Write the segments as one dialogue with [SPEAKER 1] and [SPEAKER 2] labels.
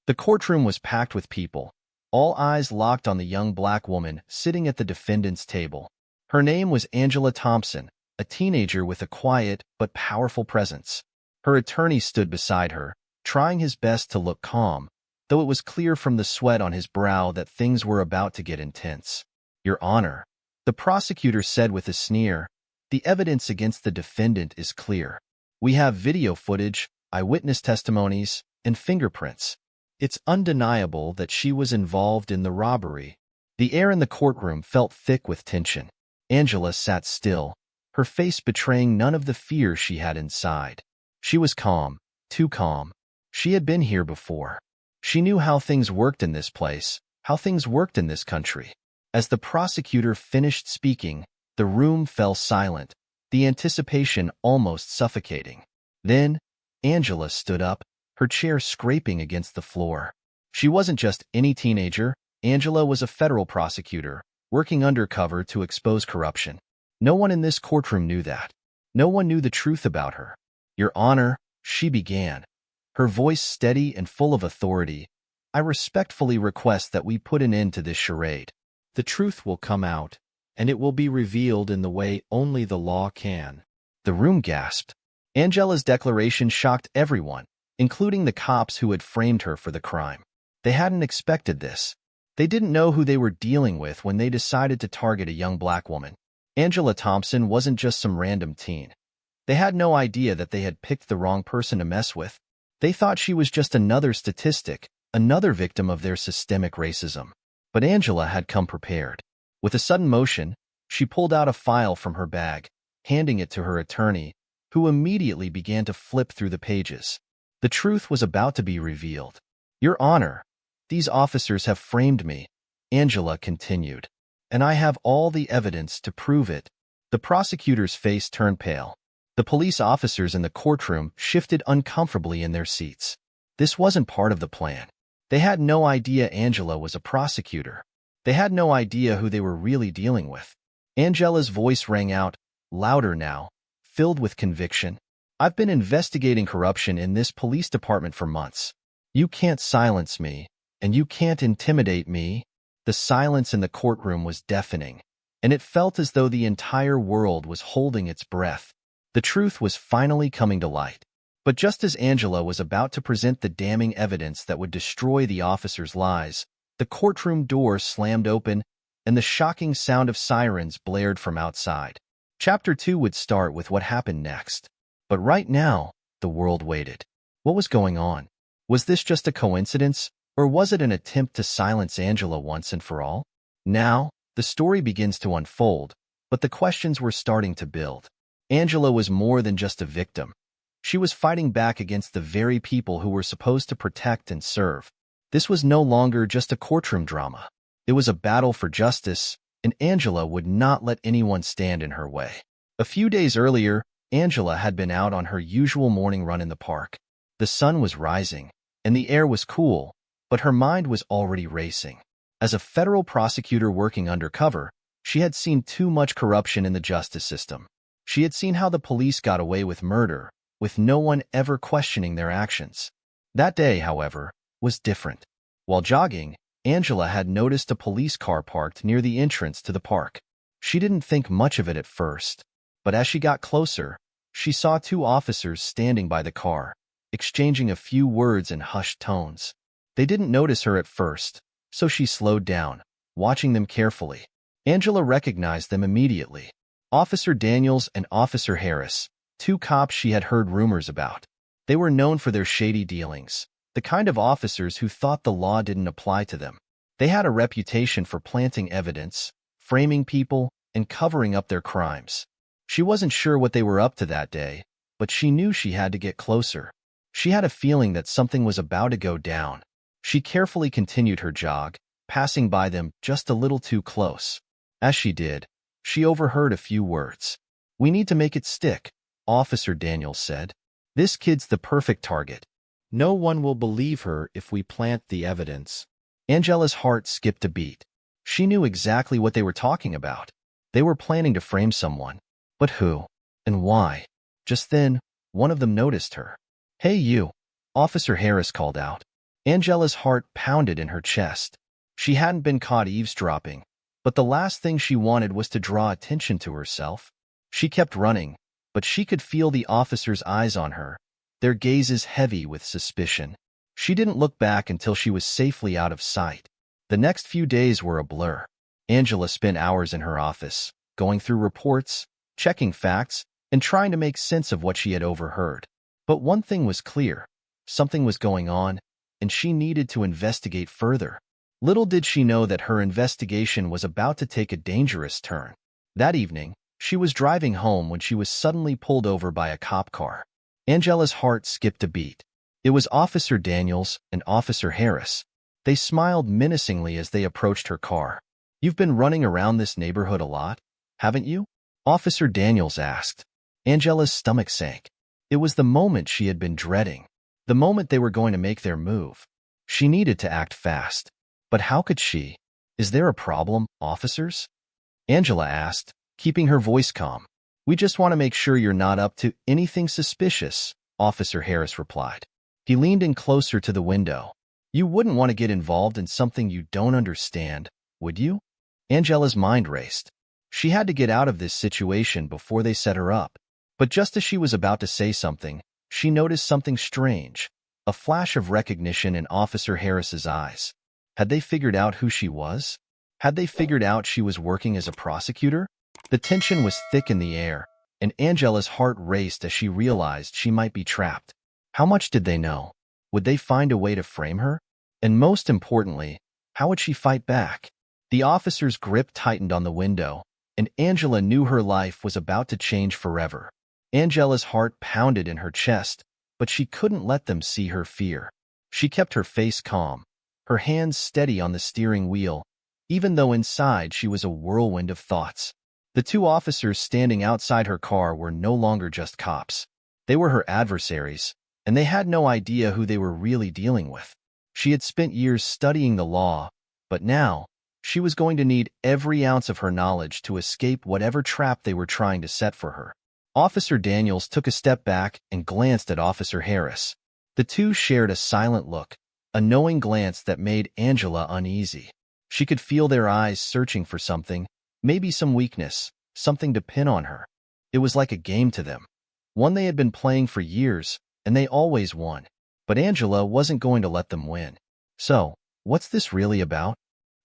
[SPEAKER 1] The courtroom was packed with people, all eyes locked on the young black woman sitting at the defendant's table. Her name was Angela Thompson, a teenager with a quiet but powerful presence. Her attorney stood beside her, trying his best to look calm, though it was clear from the sweat on his brow that things were about to get intense. "Your Honor," the prosecutor said with a sneer, "the evidence against the defendant is clear. We have video footage, eyewitness testimonies, and fingerprints. It's undeniable that she was involved in the robbery." The air in the courtroom felt thick with tension. Angela sat still, her face betraying none of the fear she had inside. She was calm, too calm. She had been here before. She knew how things worked in this place, how things worked in this country. As the prosecutor finished speaking, the room fell silent, the anticipation almost suffocating. Then, Angela stood up, her chair scraping against the floor. She wasn't just any teenager. Angela was a federal prosecutor, working undercover to expose corruption. No one in this courtroom knew that. No one knew the truth about her. "Your Honor," she began, her voice steady and full of authority, "I respectfully request that we put an end to this charade. The truth will come out, and it will be revealed in the way only the law can." The room gasped. Angela's declaration shocked everyone, including the cops who had framed her for the crime. They hadn't expected this. They didn't know who they were dealing with when they decided to target a young black woman. Angela Thompson wasn't just some random teen. They had no idea that they had picked the wrong person to mess with. They thought she was just another statistic, another victim of their systemic racism. But Angela had come prepared. With a sudden motion, she pulled out a file from her bag, handing it to her attorney, who immediately began to flip through the pages. The truth was about to be revealed. "Your Honor, these officers have framed me," Angela continued, "and I have all the evidence to prove it." The prosecutor's face turned pale. The police officers in the courtroom shifted uncomfortably in their seats. This wasn't part of the plan. They had no idea Angela was a prosecutor. They had no idea who they were really dealing with. Angela's voice rang out, louder now, filled with conviction. "I've been investigating corruption in this police department for months. You can't silence me, and you can't intimidate me." The silence in the courtroom was deafening, and it felt as though the entire world was holding its breath. The truth was finally coming to light. But just as Angela was about to present the damning evidence that would destroy the officers' lives, the courtroom door slammed open, and the shocking sound of sirens blared from outside. Chapter 2 would start with what happened next. But right now, the world waited. What was going on? Was this just a coincidence, or was it an attempt to silence Angela once and for all? Now, the story begins to unfold, but the questions were starting to build. Angela was more than just a victim. She was fighting back against the very people who were supposed to protect and serve. This was no longer just a courtroom drama. It was a battle for justice, and Angela would not let anyone stand in her way. A few days earlier, Angela had been out on her usual morning run in the park. The sun was rising, and the air was cool, but her mind was already racing. As a federal prosecutor working undercover, she had seen too much corruption in the justice system. She had seen how the police got away with murder, with no one ever questioning their actions. That day, however, was different. While jogging, Angela had noticed a police car parked near the entrance to the park. She didn't think much of it at first, but as she got closer, she saw two officers standing by the car, exchanging a few words in hushed tones. They didn't notice her at first, so she slowed down, watching them carefully. Angela recognized them immediately. Officer Daniels and Officer Harris, two cops she had heard rumors about. They were known for their shady dealings, the kind of officers who thought the law didn't apply to them. They had a reputation for planting evidence, framing people, and covering up their crimes. She wasn't sure what they were up to that day, but she knew she had to get closer. She had a feeling that something was about to go down. She carefully continued her jog, passing by them just a little too close. As she did, she overheard a few words. "We need to make it stick," Officer Daniels said. "This kid's the perfect target. No one will believe her if we plant the evidence." Angela's heart skipped a beat. She knew exactly what they were talking about. They were planning to frame someone. But who? And why? Just then, one of them noticed her. "Hey you," Officer Harris called out. Angela's heart pounded in her chest. She hadn't been caught eavesdropping, but the last thing she wanted was to draw attention to herself. She kept running, but she could feel the officers' eyes on her, their gazes heavy with suspicion. She didn't look back until she was safely out of sight. The next few days were a blur. Angela spent hours in her office, going through reports, checking facts, and trying to make sense of what she had overheard. But one thing was clear. Something was going on, and she needed to investigate further. Little did she know that her investigation was about to take a dangerous turn. That evening, she was driving home when she was suddenly pulled over by a cop car. Angela's heart skipped a beat. It was Officer Daniels and Officer Harris. They smiled menacingly as they approached her car. "You've been running around this neighborhood a lot, haven't you?" Officer Daniels asked. Angela's stomach sank. It was the moment she had been dreading. The moment they were going to make their move. She needed to act fast. But how could she? "Is there a problem, officers?" Angela asked, keeping her voice calm. "We just want to make sure you're not up to anything suspicious," Officer Harris replied. He leaned in closer to the window. "You wouldn't want to get involved in something you don't understand, would you?" Angela's mind raced. She had to get out of this situation before they set her up. But just as she was about to say something, she noticed something strange, a flash of recognition in Officer Harris's eyes. Had they figured out who she was? Had they figured out she was working as a prosecutor? The tension was thick in the air, and Angela's heart raced as she realized she might be trapped. How much did they know? Would they find a way to frame her? And most importantly, how would she fight back? The officer's grip tightened on the window, and Angela knew her life was about to change forever. Angela's heart pounded in her chest, but she couldn't let them see her fear. She kept her face calm, her hands steady on the steering wheel, even though inside she was a whirlwind of thoughts. The two officers standing outside her car were no longer just cops. They were her adversaries, and they had no idea who they were really dealing with. She had spent years studying the law, but now she was going to need every ounce of her knowledge to escape whatever trap they were trying to set for her. Officer Daniels took a step back and glanced at Officer Harris. The two shared a silent look, a knowing glance that made Angela uneasy. She could feel their eyes searching for something, maybe some weakness, something to pin on her. It was like a game to them, one they had been playing for years, and they always won. But Angela wasn't going to let them win. "So, what's this really about?"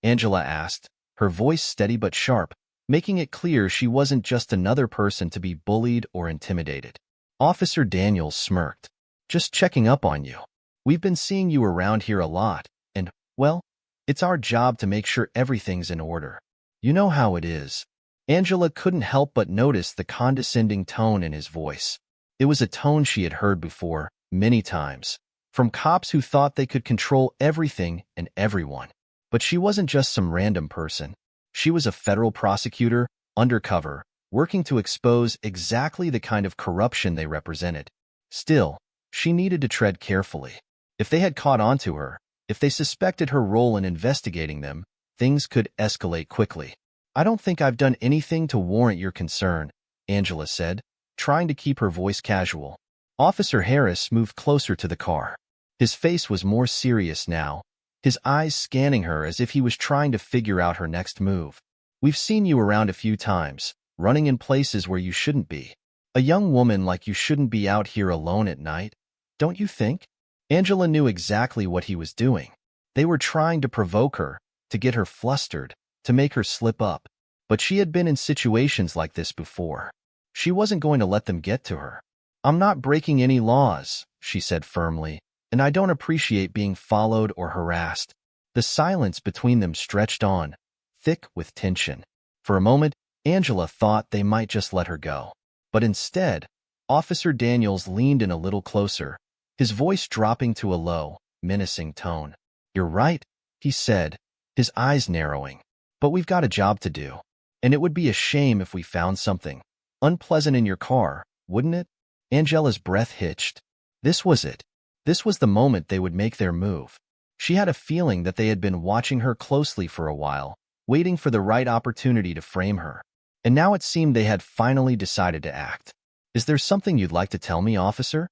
[SPEAKER 1] Angela asked, her voice steady but sharp, making it clear she wasn't just another person to be bullied or intimidated. Officer Daniels smirked. "Just checking up on you. We've been seeing you around here a lot, and, well, it's our job to make sure everything's in order. You know how it is." Angela couldn't help but notice the condescending tone in his voice. It was a tone she had heard before, many times, from cops who thought they could control everything and everyone. But she wasn't just some random person. She was a federal prosecutor, undercover, working to expose exactly the kind of corruption they represented. Still, she needed to tread carefully. If they had caught on to her, if they suspected her role in investigating them, things could escalate quickly. "I don't think I've done anything to warrant your concern," Angela said, trying to keep her voice casual. Officer Harris moved closer to the car. His face was more serious now, his eyes scanning her as if he was trying to figure out her next move. "We've seen you around a few times, running in places where you shouldn't be. A young woman like you shouldn't be out here alone at night, don't you think?" Angela knew exactly what he was doing. They were trying to provoke her, to get her flustered, to make her slip up. But she had been in situations like this before. She wasn't going to let them get to her. "I'm not breaking any laws," she said firmly, "and I don't appreciate being followed or harassed." The silence between them stretched on, thick with tension. For a moment, Angela thought they might just let her go. But instead, Officer Daniels leaned in a little closer, his voice dropping to a low, menacing tone. "You're right," he said, his eyes narrowing. "But we've got a job to do. And it would be a shame if we found something unpleasant in your car, wouldn't it?" Angela's breath hitched. This was it. This was the moment they would make their move. She had a feeling that they had been watching her closely for a while, waiting for the right opportunity to frame her. And now it seemed they had finally decided to act. "Is there something you'd like to tell me, officer?"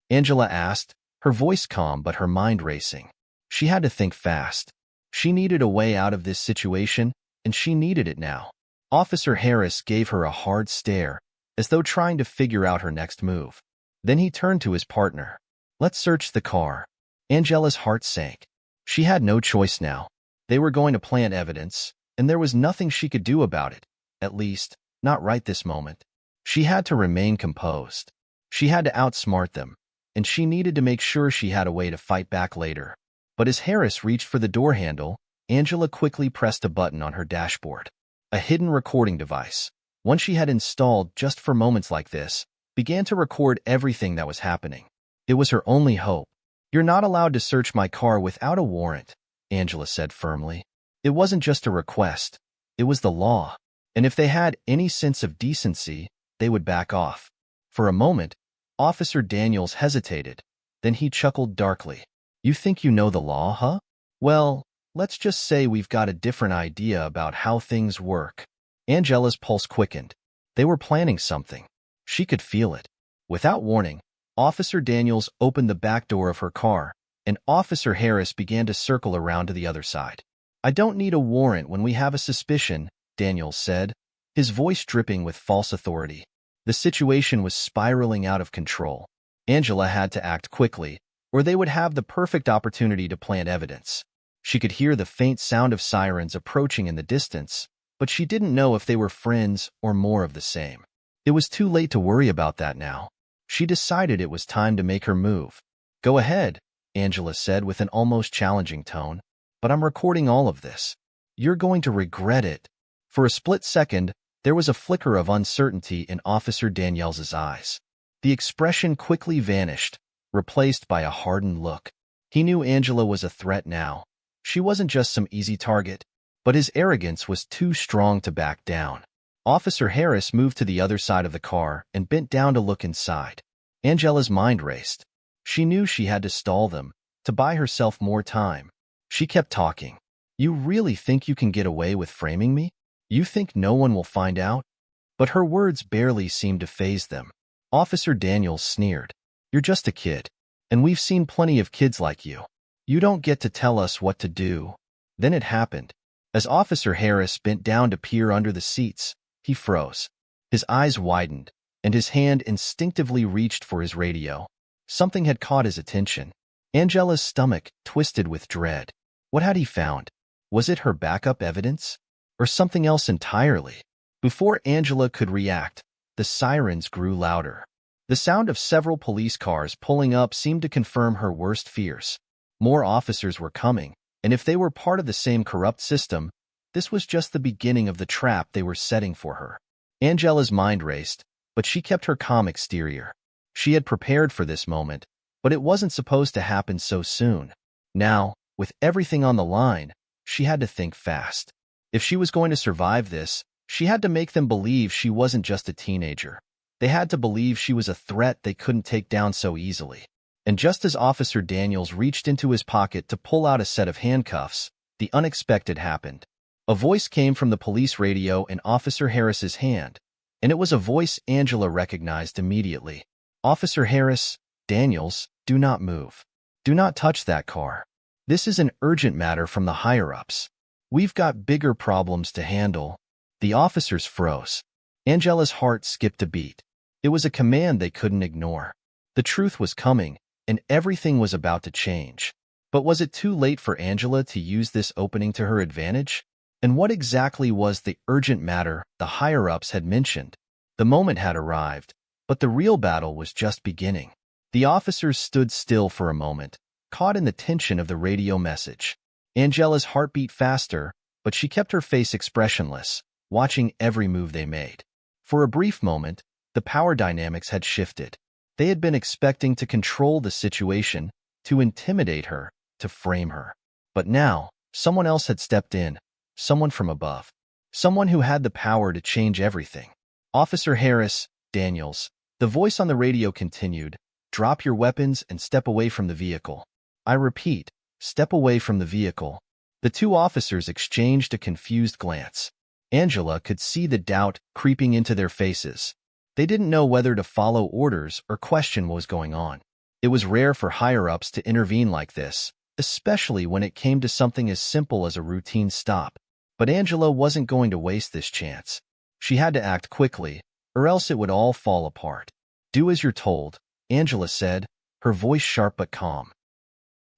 [SPEAKER 1] Angela asked, her voice calm but her mind racing. She had to think fast. She needed a way out of this situation, and she needed it now. Officer Harris gave her a hard stare, as though trying to figure out her next move. Then he turned to his partner. "Let's search the car." Angela's heart sank. She had no choice now. They were going to plant evidence, and there was nothing she could do about it, at least, not right this moment. She had to remain composed. She had to outsmart them, and she needed to make sure she had a way to fight back later. But as Harris reached for the door handle, Angela quickly pressed a button on her dashboard. A hidden recording device, one she had installed just for moments like this, began to record everything that was happening. It was her only hope. "You're not allowed to search my car without a warrant," Angela said firmly. It wasn't just a request. It was the law. And if they had any sense of decency, they would back off. For a moment, Officer Daniels hesitated. Then he chuckled darkly. "You think you know the law, huh? Well, let's just say we've got a different idea about how things work." Angela's pulse quickened. They were planning something. She could feel it. Without warning, Officer Daniels opened the back door of her car, and Officer Harris began to circle around to the other side. "I don't need a warrant when we have a suspicion," Daniels said, his voice dripping with false authority. The situation was spiraling out of control. Angela had to act quickly, or they would have the perfect opportunity to plant evidence. She could hear the faint sound of sirens approaching in the distance, but she didn't know if they were friends or more of the same. It was too late to worry about that now. She decided it was time to make her move. "Go ahead," Angela said with an almost challenging tone, "but I'm recording all of this. You're going to regret it." For a split second, there was a flicker of uncertainty in Officer Daniels's eyes. The expression quickly vanished, replaced by a hardened look. He knew Angela was a threat now. She wasn't just some easy target, but his arrogance was too strong to back down. Officer Harris moved to the other side of the car and bent down to look inside. Angela's mind raced. She knew she had to stall them, to buy herself more time. She kept talking. "You really think you can get away with framing me? You think no one will find out?" But her words barely seemed to faze them. Officer Daniels sneered. "You're just a kid, and we've seen plenty of kids like you. You don't get to tell us what to do." Then it happened. As Officer Harris bent down to peer under the seats, he froze. His eyes widened, and his hand instinctively reached for his radio. Something had caught his attention. Angela's stomach twisted with dread. What had he found? Was it her backup evidence? Or something else entirely? Before Angela could react, the sirens grew louder. The sound of several police cars pulling up seemed to confirm her worst fears. More officers were coming, and if they were part of the same corrupt system, this was just the beginning of the trap they were setting for her. Angela's mind raced, but she kept her calm exterior. She had prepared for this moment, but it wasn't supposed to happen so soon. Now, with everything on the line, she had to think fast. If she was going to survive this, she had to make them believe she wasn't just a teenager. They had to believe she was a threat they couldn't take down so easily. And just as Officer Daniels reached into his pocket to pull out a set of handcuffs, the unexpected happened. A voice came from the police radio in Officer Harris's hand, and it was a voice Angela recognized immediately. "Officer Harris, Daniels, do not move. Do not touch that car. This is an urgent matter from the higher-ups. We've got bigger problems to handle." The officers froze. Angela's heart skipped a beat. It was a command they couldn't ignore. The truth was coming, and everything was about to change. But was it too late for Angela to use this opening to her advantage? And what exactly was the urgent matter the higher-ups had mentioned? The moment had arrived, but the real battle was just beginning. The officers stood still for a moment, caught in the tension of the radio message. Angela's heart beat faster, but she kept her face expressionless, watching every move they made. For a brief moment, the power dynamics had shifted. They had been expecting to control the situation, to intimidate her, to frame her. But now, someone else had stepped in, someone from above. Someone who had the power to change everything. "Officer Harris, Daniels," the voice on the radio continued, "drop your weapons and step away from the vehicle. I repeat, step away from the vehicle." The two officers exchanged a confused glance. Angela could see the doubt creeping into their faces. They didn't know whether to follow orders or question what was going on. It was rare for higher-ups to intervene like this, especially when it came to something as simple as a routine stop. But Angela wasn't going to waste this chance. She had to act quickly, or else it would all fall apart. "Do as you're told," Angela said, her voice sharp but calm.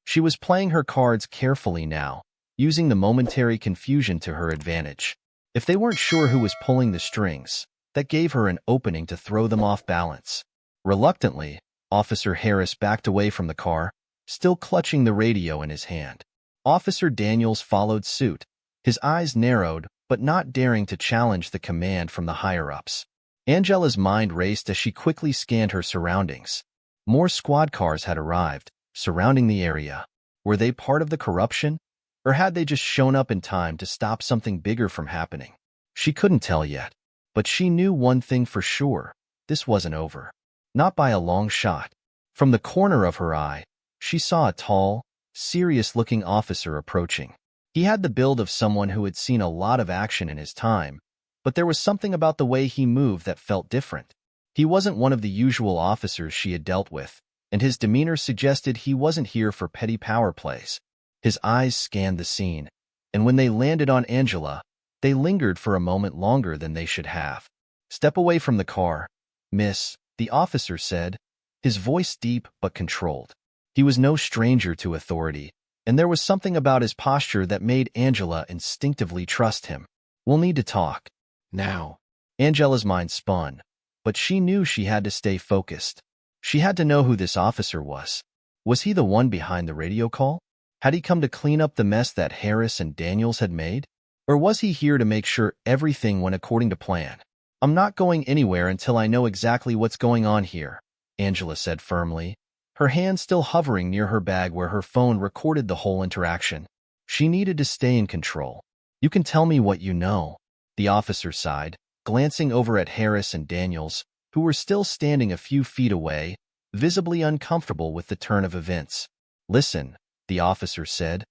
[SPEAKER 1] She was playing her cards carefully now, using the momentary confusion to her advantage. If they weren't sure who was pulling the strings, that gave her an opening to throw them off balance. Reluctantly, Officer Harris backed away from the car, still clutching the radio in his hand. Officer Daniels followed suit, his eyes narrowed but not daring to challenge the command from the higher-ups. Angela's mind raced as she quickly scanned her surroundings. More squad cars had arrived, surrounding the area. Were they part of the corruption? Or had they just shown up in time to stop something bigger from happening? She couldn't tell yet. But she knew one thing for sure. This wasn't over. Not by a long shot. From the corner of her eye, she saw a tall, serious-looking officer approaching. He had the build of someone who had seen a lot of action in his time, but there was something about the way he moved that felt different. He wasn't one of the usual officers she had dealt with, and his demeanor suggested he wasn't here for petty power plays. His eyes scanned the scene, and when they landed on Angela, they lingered for a moment longer than they should have. "Step away from the car, miss," the officer said, his voice deep but controlled. He was no stranger to authority, and there was something about his posture that made Angela instinctively trust him. "We'll need to talk. Now." Angela's mind spun, but she knew she had to stay focused. She had to know who this officer was. Was he the one behind the radio call? Had he come to clean up the mess that Harris and Daniels had made? Or was he here to make sure everything went according to plan? "I'm not going anywhere until I know exactly what's going on here," Angela said firmly, her hand still hovering near her bag where her phone recorded the whole interaction. She needed to stay in control. "You can tell me what you know," the officer sighed, glancing over at Harris and Daniels, who were still standing a few feet away, visibly uncomfortable with the turn of events. "Listen," the officer said,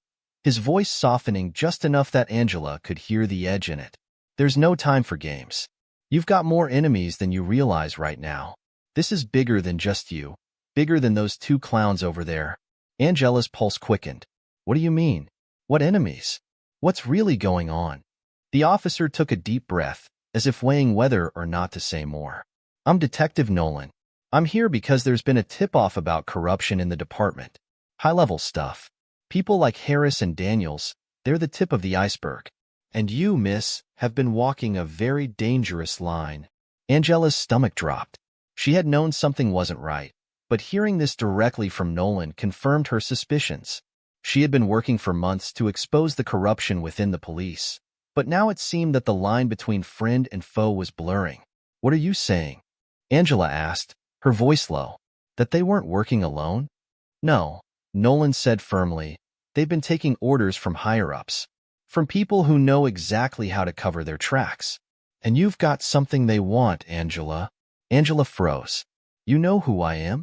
[SPEAKER 1] his voice softening just enough that Angela could hear the edge in it. "There's no time for games. You've got more enemies than you realize right now. This is bigger than just you, bigger than those two clowns over there." Angela's pulse quickened. "What do you mean? What enemies? What's really going on?" The officer took a deep breath, as if weighing whether or not to say more. "I'm Detective Nolan. I'm here because there's been a tip-off about corruption in the department. High-level stuff. People like Harris and Daniels, they're the tip of the iceberg. And you, miss, have been walking a very dangerous line." Angela's stomach dropped. She had known something wasn't right, but hearing this directly from Nolan confirmed her suspicions. She had been working for months to expose the corruption within the police, but now it seemed that the line between friend and foe was blurring. "What are you saying?" Angela asked, her voice low. "That they weren't working alone?" "No," Nolan said firmly. "They've been taking orders from higher-ups, from people who know exactly how to cover their tracks. And you've got something they want, Angela." Angela froze. "You know who I am?"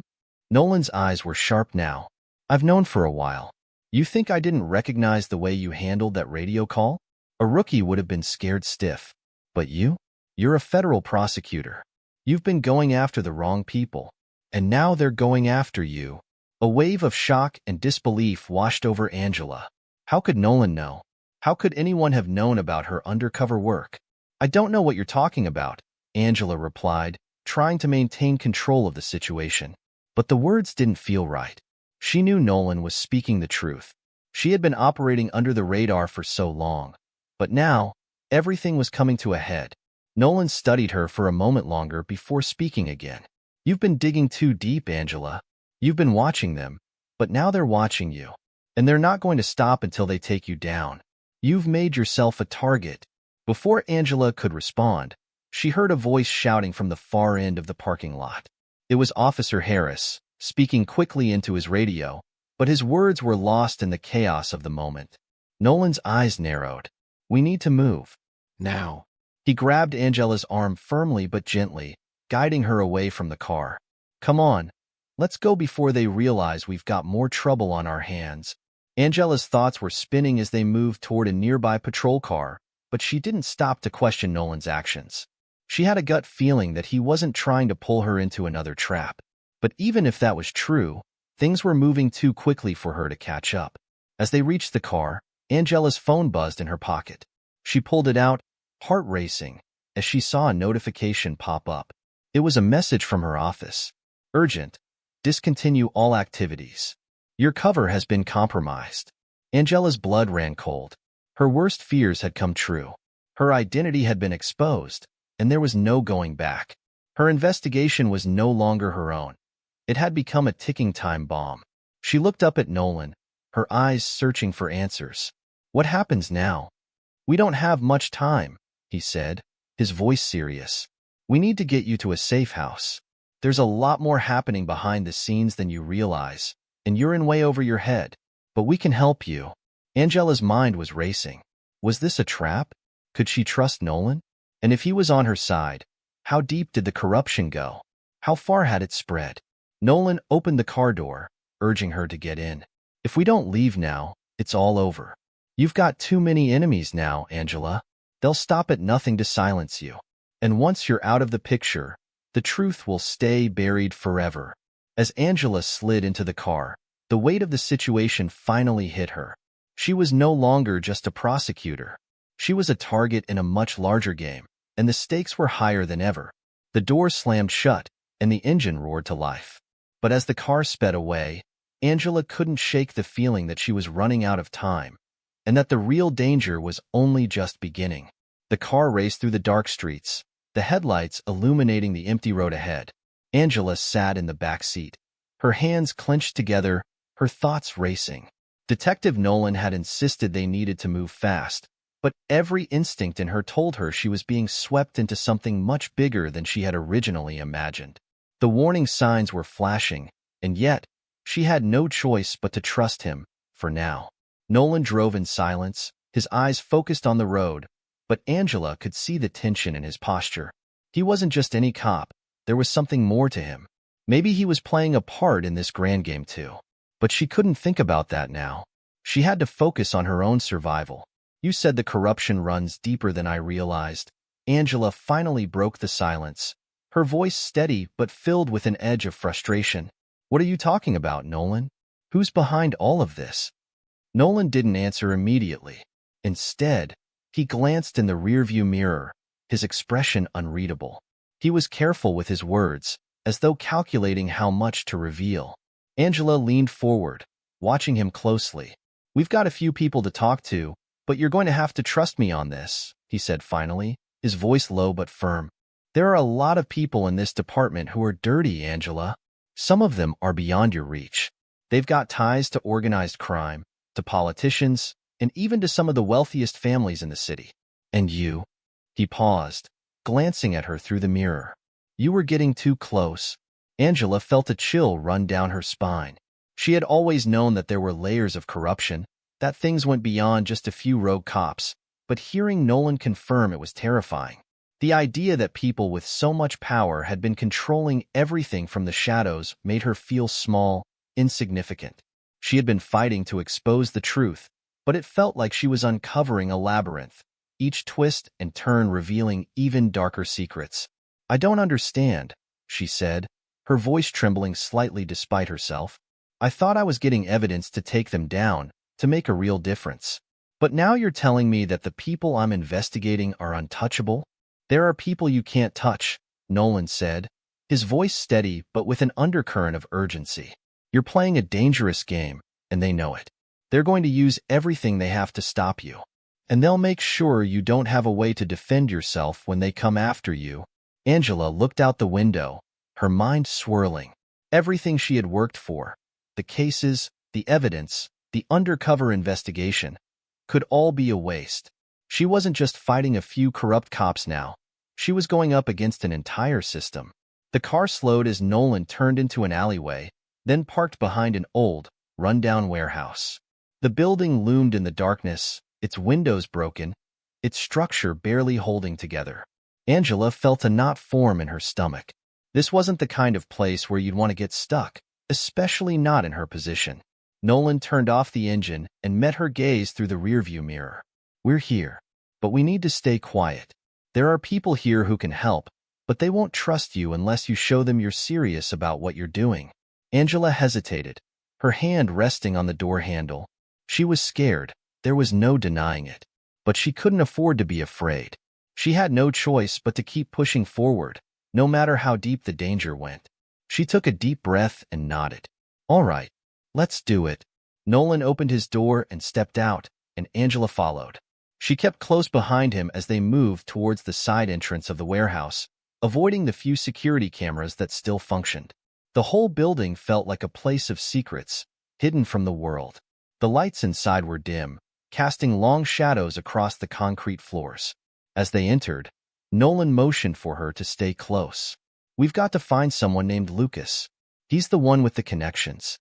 [SPEAKER 1] Nolan's eyes were sharp now. "I've known for a while. You think I didn't recognize the way you handled that radio call? A rookie would have been scared stiff. But you? You're a federal prosecutor. You've been going after the wrong people. And now they're going after you." A wave of shock and disbelief washed over Angela. How could Nolan know? How could anyone have known about her undercover work? "I don't know what you're talking about," Angela replied, trying to maintain control of the situation. But the words didn't feel right. She knew Nolan was speaking the truth. She had been operating under the radar for so long. But now, everything was coming to a head. Nolan studied her for a moment longer before speaking again. "You've been digging too deep, Angela. You've been watching them, but now they're watching you. And they're not going to stop until they take you down. You've made yourself a target." Before Angela could respond, she heard a voice shouting from the far end of the parking lot. It was Officer Harris, speaking quickly into his radio, but his words were lost in the chaos of the moment. Nolan's eyes narrowed. "We need to move. Now." He grabbed Angela's arm firmly but gently, guiding her away from the car. "Come on. Let's go before they realize we've got more trouble on our hands." Angela's thoughts were spinning as they moved toward a nearby patrol car, but she didn't stop to question Nolan's actions. She had a gut feeling that he wasn't trying to pull her into another trap. But even if that was true, things were moving too quickly for her to catch up. As they reached the car, Angela's phone buzzed in her pocket. She pulled it out, heart racing, as she saw a notification pop up. It was a message from her office. Urgent. Discontinue all activities. Your cover has been compromised. Angela's blood ran cold. Her worst fears had come true. Her identity had been exposed, and there was no going back. Her investigation was no longer her own. It had become a ticking time bomb. She looked up at Nolan, her eyes searching for answers. What happens now? We don't have much time, he said, his voice serious. We need to get you to a safe house. There's a lot more happening behind the scenes than you realize, and you're in way over your head. But we can help you. Angela's mind was racing. Was this a trap? Could she trust Nolan? And if he was on her side, how deep did the corruption go? How far had it spread? Nolan opened the car door, urging her to get in. If we don't leave now, it's all over. You've got too many enemies now, Angela. They'll stop at nothing to silence you. And once you're out of the picture, the truth will stay buried forever. As Angela slid into the car, the weight of the situation finally hit her. She was no longer just a prosecutor. She was a target in a much larger game, and the stakes were higher than ever. The door slammed shut, and the engine roared to life. But as the car sped away, Angela couldn't shake the feeling that she was running out of time, and that the real danger was only just beginning. The car raced through the dark streets, the headlights illuminating the empty road ahead. Angela sat in the back seat, her hands clenched together, her thoughts racing. Detective Nolan had insisted they needed to move fast, but every instinct in her told her she was being swept into something much bigger than she had originally imagined. The warning signs were flashing, and yet, she had no choice but to trust him, for now. Nolan drove in silence, his eyes focused on the road, but Angela could see the tension in his posture. He wasn't just any cop, there was something more to him. Maybe he was playing a part in this grand game too. But she couldn't think about that now. She had to focus on her own survival. You said the corruption runs deeper than I realized. Angela finally broke the silence, her voice steady but filled with an edge of frustration. What are you talking about, Nolan? Who's behind all of this? Nolan didn't answer immediately. Instead, he glanced in the rearview mirror, his expression unreadable. He was careful with his words, as though calculating how much to reveal. Angela leaned forward, watching him closely. We've got a few people to talk to, but you're going to have to trust me on this, he said finally, his voice low but firm. There are a lot of people in this department who are dirty, Angela. Some of them are beyond your reach. They've got ties to organized crime, to politicians, and even to some of the wealthiest families in the city. And you? He paused, glancing at her through the mirror. You were getting too close. Angela felt a chill run down her spine. She had always known that there were layers of corruption, that things went beyond just a few rogue cops, but hearing Nolan confirm it was terrifying. The idea that people with so much power had been controlling everything from the shadows made her feel small, insignificant. She had been fighting to expose the truth, but it felt like she was uncovering a labyrinth, each twist and turn revealing even darker secrets. I don't understand, she said, her voice trembling slightly despite herself. I thought I was getting evidence to take them down, to make a real difference. But now you're telling me that the people I'm investigating are untouchable? There are people you can't touch, Nolan said, his voice steady but with an undercurrent of urgency. You're playing a dangerous game, and they know it. They're going to use everything they have to stop you. And they'll make sure you don't have a way to defend yourself when they come after you. Angela looked out the window, her mind swirling. Everything she had worked for, the cases, the evidence, the undercover investigation, could all be a waste. She wasn't just fighting a few corrupt cops now. She was going up against an entire system. The car slowed as Nolan turned into an alleyway, then parked behind an old, run-down warehouse. The building loomed in the darkness, its windows broken, its structure barely holding together. Angela felt a knot form in her stomach. This wasn't the kind of place where you'd want to get stuck, especially not in her position. Nolan turned off the engine and met her gaze through the rearview mirror. We're here, but we need to stay quiet. There are people here who can help, but they won't trust you unless you show them you're serious about what you're doing. Angela hesitated, her hand resting on the door handle. She was scared, there was no denying it. But she couldn't afford to be afraid. She had no choice but to keep pushing forward, no matter how deep the danger went. She took a deep breath and nodded. All right, let's do it. Nolan opened his door and stepped out, and Angela followed. She kept close behind him as they moved towards the side entrance of the warehouse, avoiding the few security cameras that still functioned. The whole building felt like a place of secrets, hidden from the world. The lights inside were dim, casting long shadows across the concrete floors. As they entered, Nolan motioned for her to stay close. We've got to find someone named Lucas. He's the one with the connections.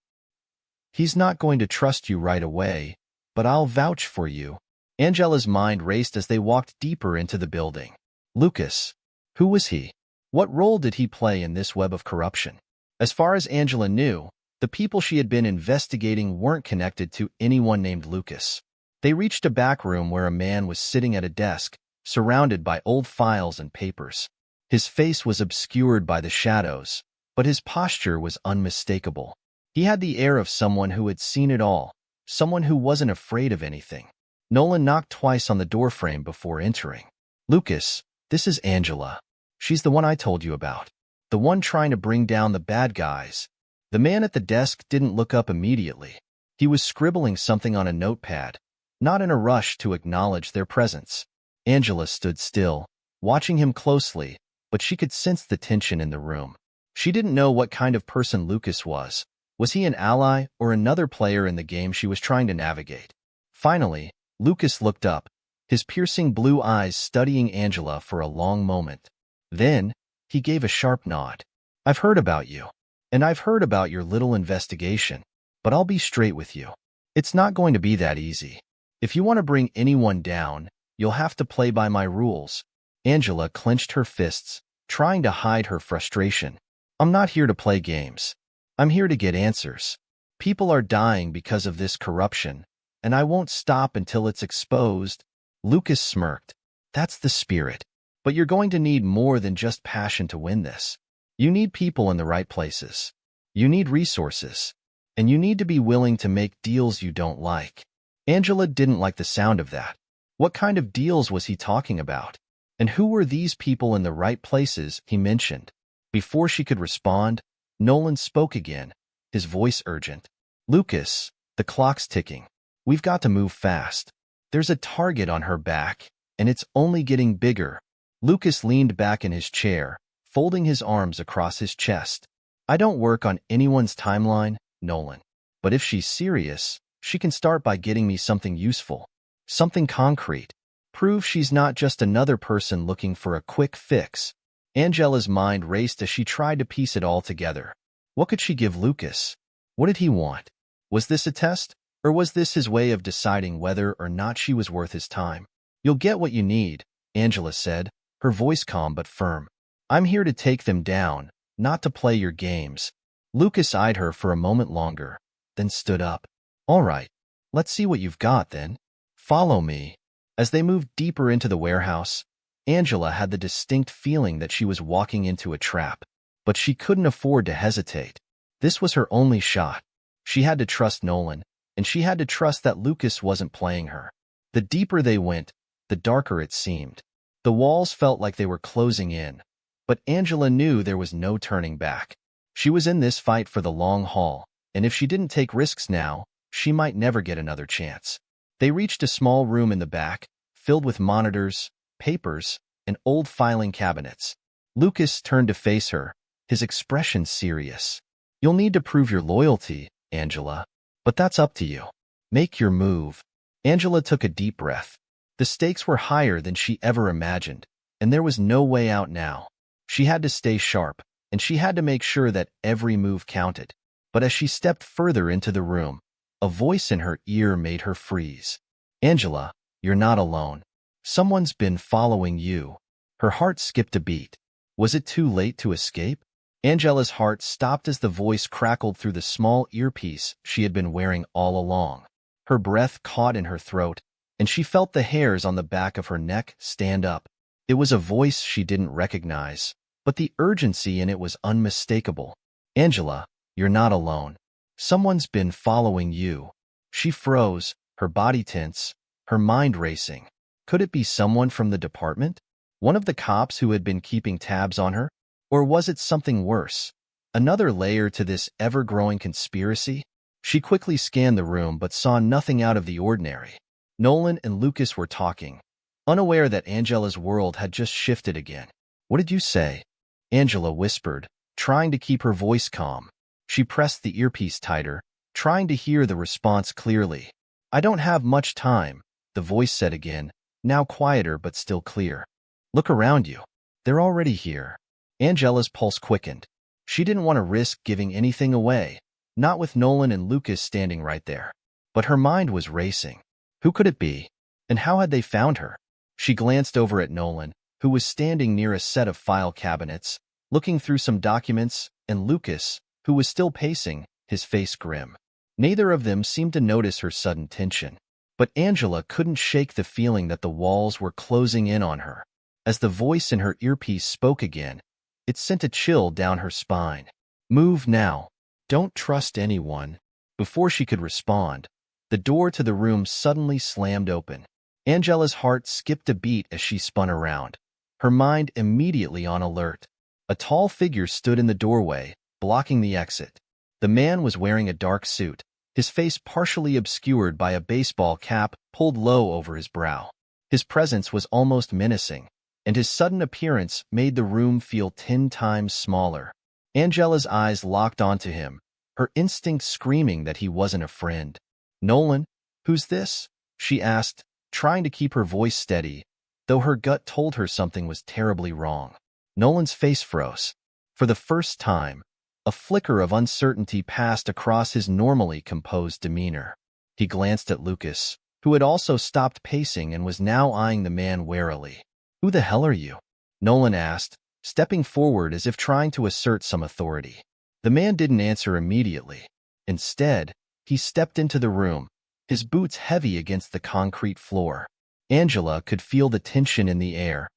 [SPEAKER 1] He's not going to trust you right away, but I'll vouch for you. Angela's mind raced as they walked deeper into the building. Lucas. Who was he? What role did he play in this web of corruption? As far as Angela knew, the people she had been investigating weren't connected to anyone named Lucas. They reached a back room where a man was sitting at a desk, surrounded by old files and papers. His face was obscured by the shadows, but his posture was unmistakable. He had the air of someone who had seen it all, someone who wasn't afraid of anything. Nolan knocked twice on the doorframe before entering. Lucas, this is Angela. She's the one I told you about. The one trying to bring down the bad guys. The man at the desk didn't look up immediately. He was scribbling something on a notepad, not in a rush to acknowledge their presence. Angela stood still, watching him closely, but she could sense the tension in the room. She didn't know what kind of person Lucas was. Was he an ally or another player in the game she was trying to navigate? Finally, Lucas looked up, his piercing blue eyes studying Angela for a long moment. Then, he gave a sharp nod. I've heard about you. And I've heard about your little investigation. But I'll be straight with you. It's not going to be that easy. If you want to bring anyone down, you'll have to play by my rules. Angela clenched her fists, trying to hide her frustration. I'm not here to play games. I'm here to get answers. People are dying because of this corruption, and I won't stop until it's exposed. Lucas smirked. That's the spirit. But you're going to need more than just passion to win this. You need people in the right places. You need resources. And you need to be willing to make deals you don't like. Angela didn't like the sound of that. What kind of deals was he talking about? And who were these people in the right places he mentioned? Before she could respond, Nolan spoke again, his voice urgent. Lucas, the clock's ticking. We've got to move fast. There's a target on her back, and it's only getting bigger. Lucas leaned back in his chair, folding his arms across his chest. I don't work on anyone's timeline, Nolan. But if she's serious, she can start by getting me something useful. Something concrete. Prove she's not just another person looking for a quick fix. Angela's mind raced as she tried to piece it all together. What could she give Lucas? What did he want? Was this a test? Or was this his way of deciding whether or not she was worth his time? You'll get what you need, Angela said, her voice calm but firm. I'm here to take them down, not to play your games. Lucas eyed her for a moment longer, then stood up. All right, let's see what you've got then. Follow me. As they moved deeper into the warehouse, Angela had the distinct feeling that she was walking into a trap. But she couldn't afford to hesitate. This was her only shot. She had to trust Nolan, and she had to trust that Lucas wasn't playing her. The deeper they went, the darker it seemed. The walls felt like they were closing in, but Angela knew there was no turning back. She was in this fight for the long haul, and if she didn't take risks now, she might never get another chance. They reached a small room in the back, filled with monitors, papers, and old filing cabinets. Lucas turned to face her, his expression serious. You'll need to prove your loyalty, Angela, but that's up to you. Make your move. Angela took a deep breath. The stakes were higher than she ever imagined, and there was no way out now. She had to stay sharp, and she had to make sure that every move counted. But as she stepped further into the room, a voice in her ear made her freeze. Angela, you're not alone. Someone's been following you. Her heart skipped a beat. Was it too late to escape? Angela's heart stopped as the voice crackled through the small earpiece she had been wearing all along. Her breath caught in her throat, and she felt the hairs on the back of her neck stand up. It was a voice she didn't recognize, but the urgency in it was unmistakable. Angela, you're not alone. Someone's been following you. She froze, her body tense, her mind racing. Could it be someone from the department? One of the cops who had been keeping tabs on her? Or was it something worse? Another layer to this ever-growing conspiracy? She quickly scanned the room but saw nothing out of the ordinary. Nolan and Lucas were talking, unaware that Angela's world had just shifted again. "What did you say?" Angela whispered, trying to keep her voice calm. She pressed the earpiece tighter, trying to hear the response clearly. "I don't have much time," the voice said again, now quieter but still clear. "Look around you. They're already here." Angela's pulse quickened. She didn't want to risk giving anything away, not with Nolan and Lucas standing right there. But her mind was racing. Who could it be? And how had they found her? She glanced over at Nolan, who was standing near a set of file cabinets, looking through some documents, and Lucas, who was still pacing, his face grim. Neither of them seemed to notice her sudden tension. But Angela couldn't shake the feeling that the walls were closing in on her. As the voice in her earpiece spoke again, it sent a chill down her spine. "Move now. Don't trust anyone." Before she could respond, the door to the room suddenly slammed open. Angela's heart skipped a beat as she spun around, her mind immediately on alert. A tall figure stood in the doorway, blocking the exit. The man was wearing a dark suit, his face partially obscured by a baseball cap pulled low over his brow. His presence was almost menacing, and his sudden appearance made the room feel 10 times smaller. Angela's eyes locked onto him, her instincts screaming that he wasn't a friend. "Nolan, who's this?" she asked, trying to keep her voice steady, though her gut told her something was terribly wrong. Nolan's face froze. For the first time, a flicker of uncertainty passed across his normally composed demeanor. He glanced at Lucas, who had also stopped pacing and was now eyeing the man warily. "Who the hell are you?" Nolan asked, stepping forward as if trying to assert some authority. The man didn't answer immediately. Instead, he stepped into the room, his boots heavy against the concrete floor. Angela could feel the tension in the air,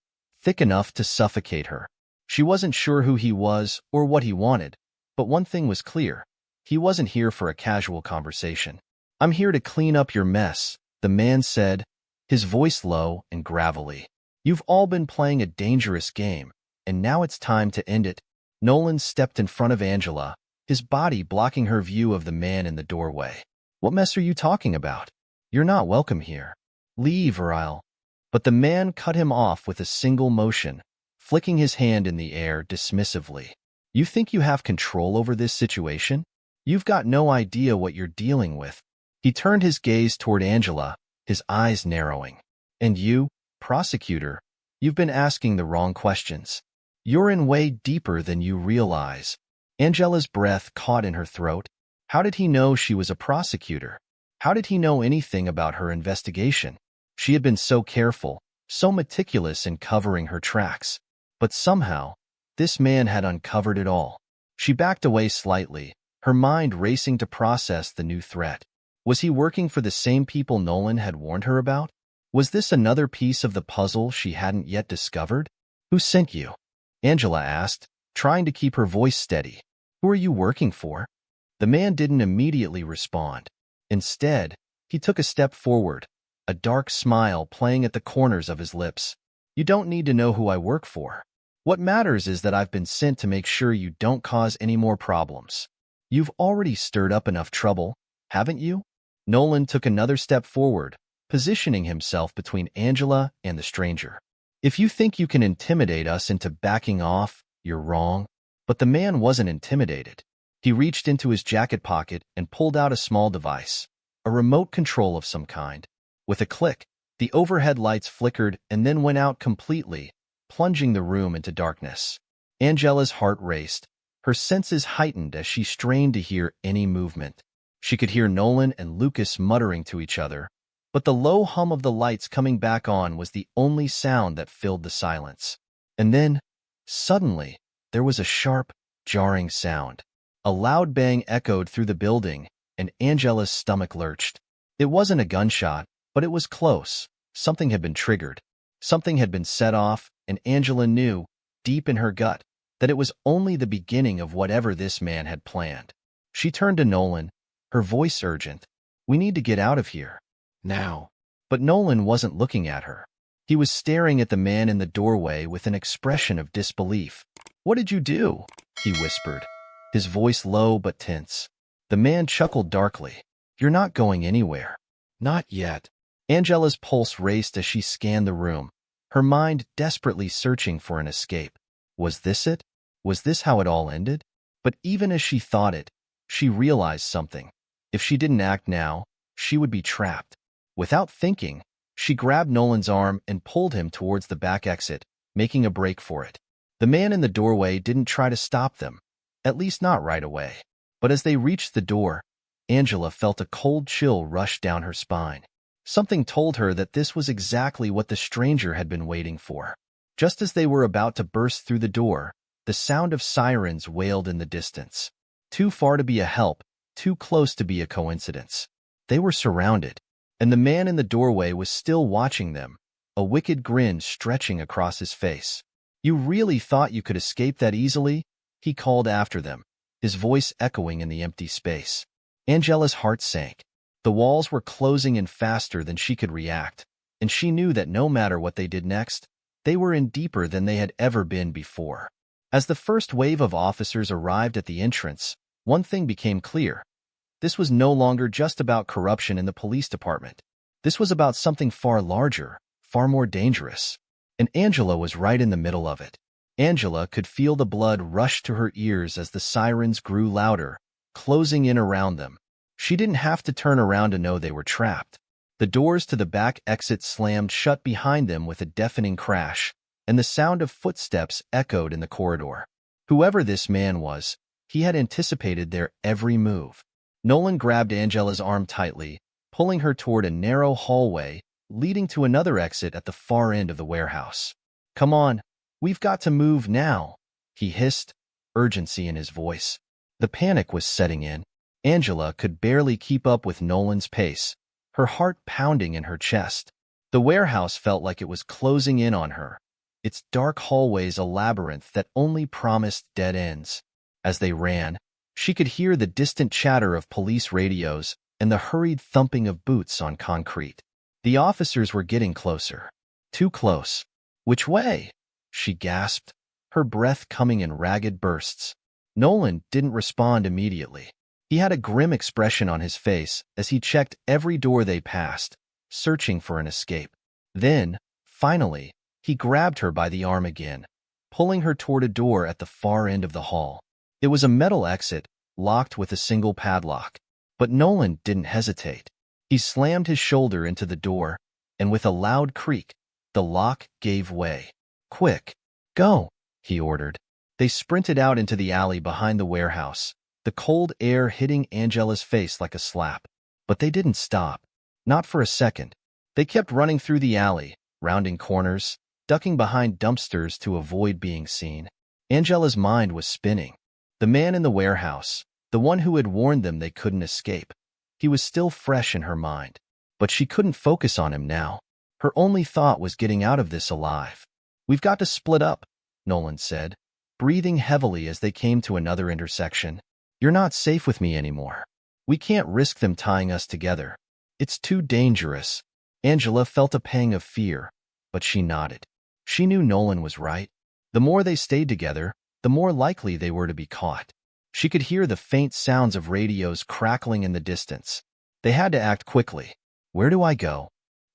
[SPEAKER 1] thick enough to suffocate her. She wasn't sure who he was or what he wanted, but one thing was clear. He wasn't here for a casual conversation. "I'm here to clean up your mess," the man said, his voice low and gravelly. "You've all been playing a dangerous game, and now it's time to end it." Nolan stepped in front of Angela, his body blocking her view of the man in the doorway. "What mess are you talking about? You're not welcome here. Leave or I'll—" But the man cut him off with a single motion, flicking his hand in the air dismissively. "You think you have control over this situation? You've got no idea what you're dealing with." He turned his gaze toward Angela, his eyes narrowing. "And you, prosecutor, you've been asking the wrong questions. You're in way deeper than you realize." Angela's breath caught in her throat. How did he know she was a prosecutor? How did he know anything about her investigation? She had been so careful, so meticulous in covering her tracks. But somehow, this man had uncovered it all. She backed away slightly, her mind racing to process the new threat. Was he working for the same people Nolan had warned her about? Was this another piece of the puzzle she hadn't yet discovered? "Who sent you?" Angela asked, trying to keep her voice steady. "Who are you working for?" The man didn't immediately respond. Instead, he took a step forward, a dark smile playing at the corners of his lips. "You don't need to know who I work for. What matters is that I've been sent to make sure you don't cause any more problems. You've already stirred up enough trouble, haven't you?" Nolan took another step forward, positioning himself between Angela and the stranger. "If you think you can intimidate us into backing off, you're wrong." But the man wasn't intimidated. He reached into his jacket pocket and pulled out a small device, a remote control of some kind. With a click, the overhead lights flickered and then went out completely, plunging the room into darkness. Angela's heart raced, her senses heightened as she strained to hear any movement. She could hear Nolan and Lucas muttering to each other, but the low hum of the lights coming back on was the only sound that filled the silence. And then, suddenly, there was a sharp, jarring sound. A loud bang echoed through the building, and Angela's stomach lurched. It wasn't a gunshot, but it was close. Something had been triggered. Something had been set off, and Angela knew, deep in her gut, that it was only the beginning of whatever this man had planned. She turned to Nolan, her voice urgent. We need to get out of here. Now. But Nolan wasn't looking at her. He was staring at the man in the doorway with an expression of disbelief. What did you do? He whispered, his voice low but tense. The man chuckled darkly. You're not going anywhere. Not yet. Angela's pulse raced as she scanned the room, her mind desperately searching for an escape. Was this it? Was this how it all ended? But even as she thought it, she realized something. If she didn't act now, she would be trapped. Without thinking, she grabbed Nolan's arm and pulled him towards the back exit, making a break for it. The man in the doorway didn't try to stop them, at least not right away. But as they reached the door, Angela felt a cold chill rush down her spine. Something told her that this was exactly what the stranger had been waiting for. Just as they were about to burst through the door, the sound of sirens wailed in the distance. Too far to be a help, too close to be a coincidence. They were surrounded, and the man in the doorway was still watching them, a wicked grin stretching across his face. You really thought you could escape that easily? He called after them, his voice echoing in the empty space. Angela's heart sank. The walls were closing in faster than she could react, and she knew that no matter what they did next, they were in deeper than they had ever been before. As the first wave of officers arrived at the entrance, one thing became clear. This was no longer just about corruption in the police department. This was about something far larger, far more dangerous. And Angela was right in the middle of it. Angela could feel the blood rush to her ears as the sirens grew louder, closing in around them. She didn't have to turn around to know they were trapped. The doors to the back exit slammed shut behind them with a deafening crash, and the sound of footsteps echoed in the corridor. Whoever this man was, he had anticipated their every move. Nolan grabbed Angela's arm tightly, pulling her toward a narrow hallway leading to another exit at the far end of the warehouse. Come on, we've got to move now, he hissed, urgency in his voice. The panic was setting in. Angela could barely keep up with Nolan's pace, her heart pounding in her chest. The warehouse felt like it was closing in on her, its dark hallways a labyrinth that only promised dead ends. As they ran, she could hear the distant chatter of police radios and the hurried thumping of boots on concrete. The officers were getting closer. Too close. Which way? She gasped, her breath coming in ragged bursts. Nolan didn't respond immediately. He had a grim expression on his face as he checked every door they passed, searching for an escape. Then, finally, he grabbed her by the arm again, pulling her toward a door at the far end of the hall. It was a metal exit, locked with a single padlock. But Nolan didn't hesitate. He slammed his shoulder into the door, and with a loud creak, the lock gave way. Quick, go, he ordered. They sprinted out into the alley behind the warehouse, the cold air hitting Angela's face like a slap. But they didn't stop. Not for a second. They kept running through the alley, rounding corners, ducking behind dumpsters to avoid being seen. Angela's mind was spinning. The man in the warehouse, the one who had warned them they couldn't escape, he was still fresh in her mind. But she couldn't focus on him now. Her only thought was getting out of this alive. We've got to split up, Nolan said, breathing heavily as they came to another intersection. You're not safe with me anymore. We can't risk them tying us together. It's too dangerous. Angela felt a pang of fear, but she nodded. She knew Nolan was right. The more they stayed together, the more likely they were to be caught. She could hear the faint sounds of radios crackling in the distance. They had to act quickly. Where do I go?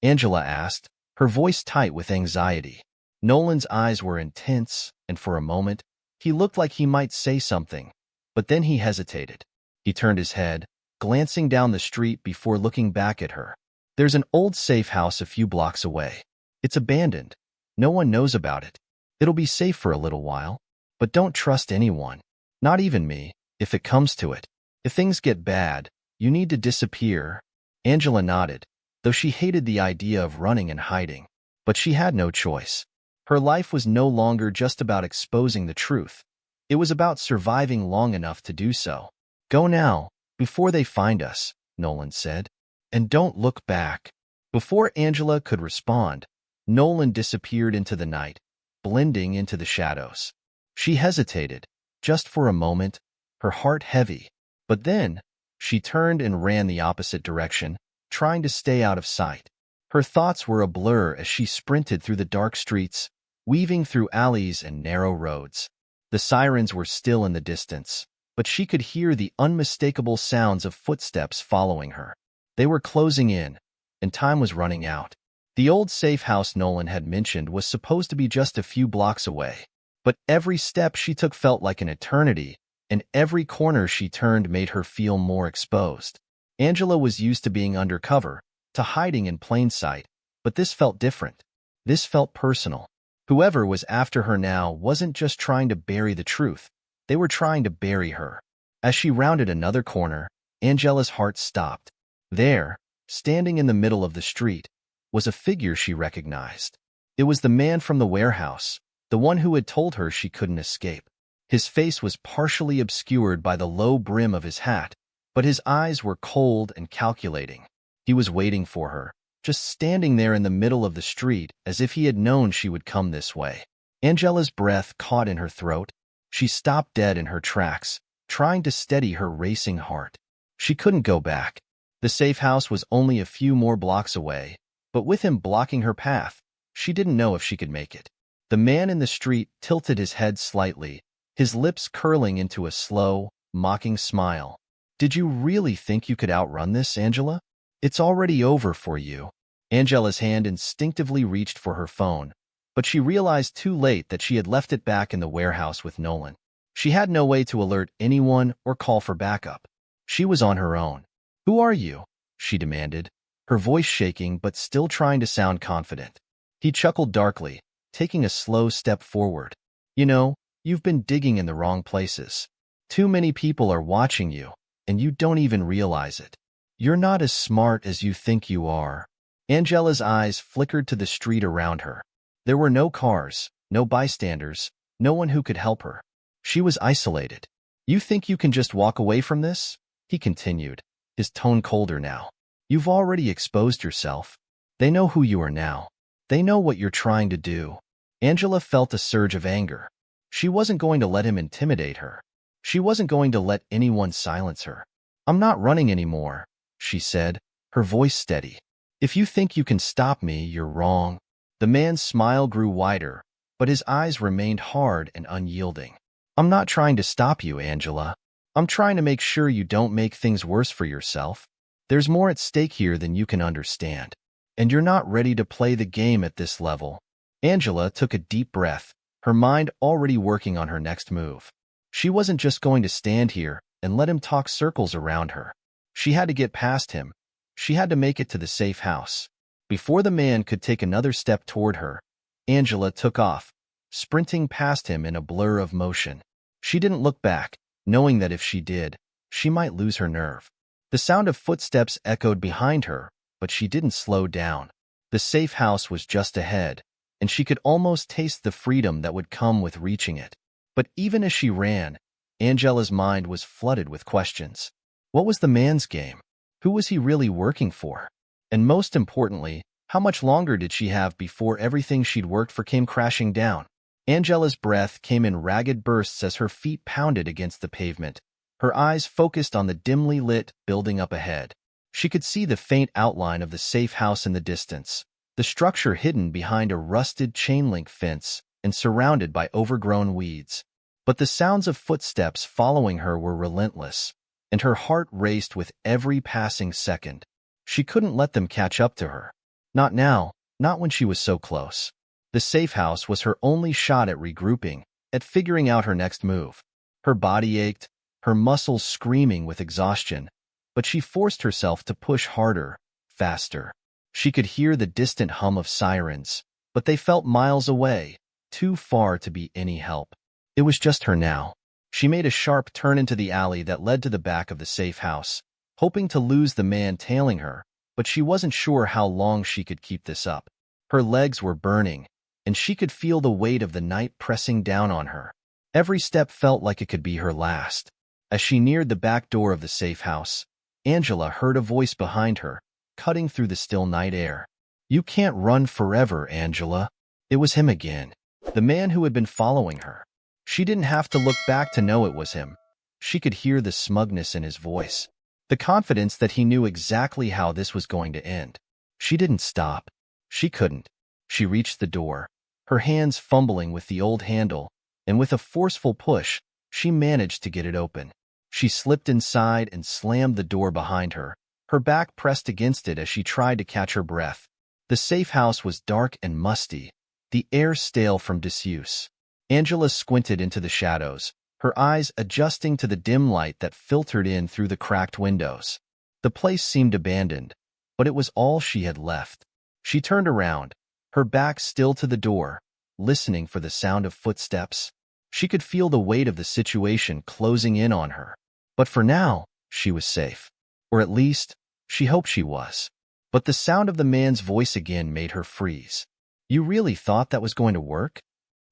[SPEAKER 1] Angela asked, her voice tight with anxiety. Nolan's eyes were intense, and for a moment, he looked like he might say something, but then he hesitated. He turned his head, glancing down the street before looking back at her. There's an old safe house a few blocks away. It's abandoned. No one knows about it. It'll be safe for a little while. But don't trust anyone. Not even me, if it comes to it. If things get bad, you need to disappear. Angela nodded, though she hated the idea of running and hiding. But she had no choice. Her life was no longer just about exposing the truth. It was about surviving long enough to do so. Go now, before they find us, Nolan said. And don't look back. Before Angela could respond, Nolan disappeared into the night, blending into the shadows. She hesitated, just for a moment, her heart heavy. But then, She turned and ran the opposite direction, trying to stay out of sight. Her thoughts were a blur as she sprinted through the dark streets, weaving through alleys and narrow roads. The sirens were still in the distance, but she could hear the unmistakable sounds of footsteps following her. They were closing in, and time was running out. The old safe house Nolan had mentioned was supposed to be just a few blocks away, but every step she took felt like an eternity, and every corner she turned made her feel more exposed. Angela was used to being undercover, to hiding in plain sight, but this felt different. This felt personal. Whoever was after her now wasn't just trying to bury the truth. They were trying to bury her. As she rounded another corner, Angela's heart stopped. There, standing in the middle of the street, was a figure she recognized. It was the man from the warehouse, the one who had told her she couldn't escape. His face was partially obscured by the low brim of his hat, but his eyes were cold and calculating. He was waiting for her, just standing there in the middle of the street as if he had known she would come this way. Angela's breath caught in her throat. She stopped dead in her tracks, trying to steady her racing heart. She couldn't go back. The safe house was only a few more blocks away, but with him blocking her path, she didn't know if she could make it. The man in the street tilted his head slightly, his lips curling into a slow, mocking smile. "Did you really think you could outrun this, Angela? It's already over for you." Angela's hand instinctively reached for her phone, but she realized too late that she had left it back in the warehouse with Nolan. She had no way to alert anyone or call for backup. She was on her own. "Who are you?" she demanded, her voice shaking but still trying to sound confident. He chuckled darkly, taking a slow step forward. "You know, you've been digging in the wrong places. Too many people are watching you, and you don't even realize it. You're not as smart as you think you are." Angela's eyes flickered to the street around her. There were no cars, no bystanders, no one who could help her. She was isolated. "You think you can just walk away from this?" he continued, his tone colder now. "You've already exposed yourself. They know who you are now. They know what you're trying to do." Angela felt a surge of anger. She wasn't going to let him intimidate her. She wasn't going to let anyone silence her. "I'm not running anymore," she said, her voice steady. "If you think you can stop me, you're wrong." The man's smile grew wider, but his eyes remained hard and unyielding. "I'm not trying to stop you, Angela. I'm trying to make sure you don't make things worse for yourself. There's more at stake here than you can understand, and you're not ready to play the game at this level." Angela took a deep breath, her mind already working on her next move. She wasn't just going to stand here and let him talk circles around her. She had to get past him. She had to make it to the safe house. Before the man could take another step toward her, Angela took off, sprinting past him in a blur of motion. She didn't look back, knowing that if she did, she might lose her nerve. The sound of footsteps echoed behind her, but she didn't slow down. The safe house was just ahead, and she could almost taste the freedom that would come with reaching it. But even as she ran, Angela's mind was flooded with questions. What was the man's game? Who was he really working for? And most importantly, how much longer did she have before everything she'd worked for came crashing down? Angela's breath came in ragged bursts as her feet pounded against the pavement, her eyes focused on the dimly lit building up ahead. She could see the faint outline of the safe house in the distance, the structure hidden behind a rusted chain-link fence and surrounded by overgrown weeds. But the sounds of footsteps following her were relentless, and her heart raced with every passing second. She couldn't let them catch up to her. Not now, not when she was so close. The safe house was her only shot at regrouping, at figuring out her next move. Her body ached, her muscles screaming with exhaustion, but she forced herself to push harder, faster. She could hear the distant hum of sirens, but they felt miles away, too far to be any help. It was just her now. She made a sharp turn into the alley that led to the back of the safe house, hoping to lose the man tailing her, but she wasn't sure how long she could keep this up. Her legs were burning, and she could feel the weight of the night pressing down on her. Every step felt like it could be her last. As she neared the back door of the safe house, Angela heard a voice behind her, cutting through the still night air. "You can't run forever, Angela." It was him again, the man who had been following her. She didn't have to look back to know it was him. She could hear the smugness in his voice. the confidence that he knew exactly how this was going to end. She didn't stop. She couldn't. She reached the door, her hands fumbling with the old handle, and with a forceful push, she managed to get it open. She slipped inside and slammed the door behind her, her back pressed against it as she tried to catch her breath. The safe house was dark and musty, the air stale from disuse. Angela squinted into the shadows, her eyes adjusting to the dim light that filtered in through the cracked windows. The place seemed abandoned, but it was all she had left. She turned around, her back still to the door, listening for the sound of footsteps. She could feel the weight of the situation closing in on her. But for now, she was safe. Or at least, she hoped she was. But the sound of the man's voice again made her freeze. "You really thought that was going to work?"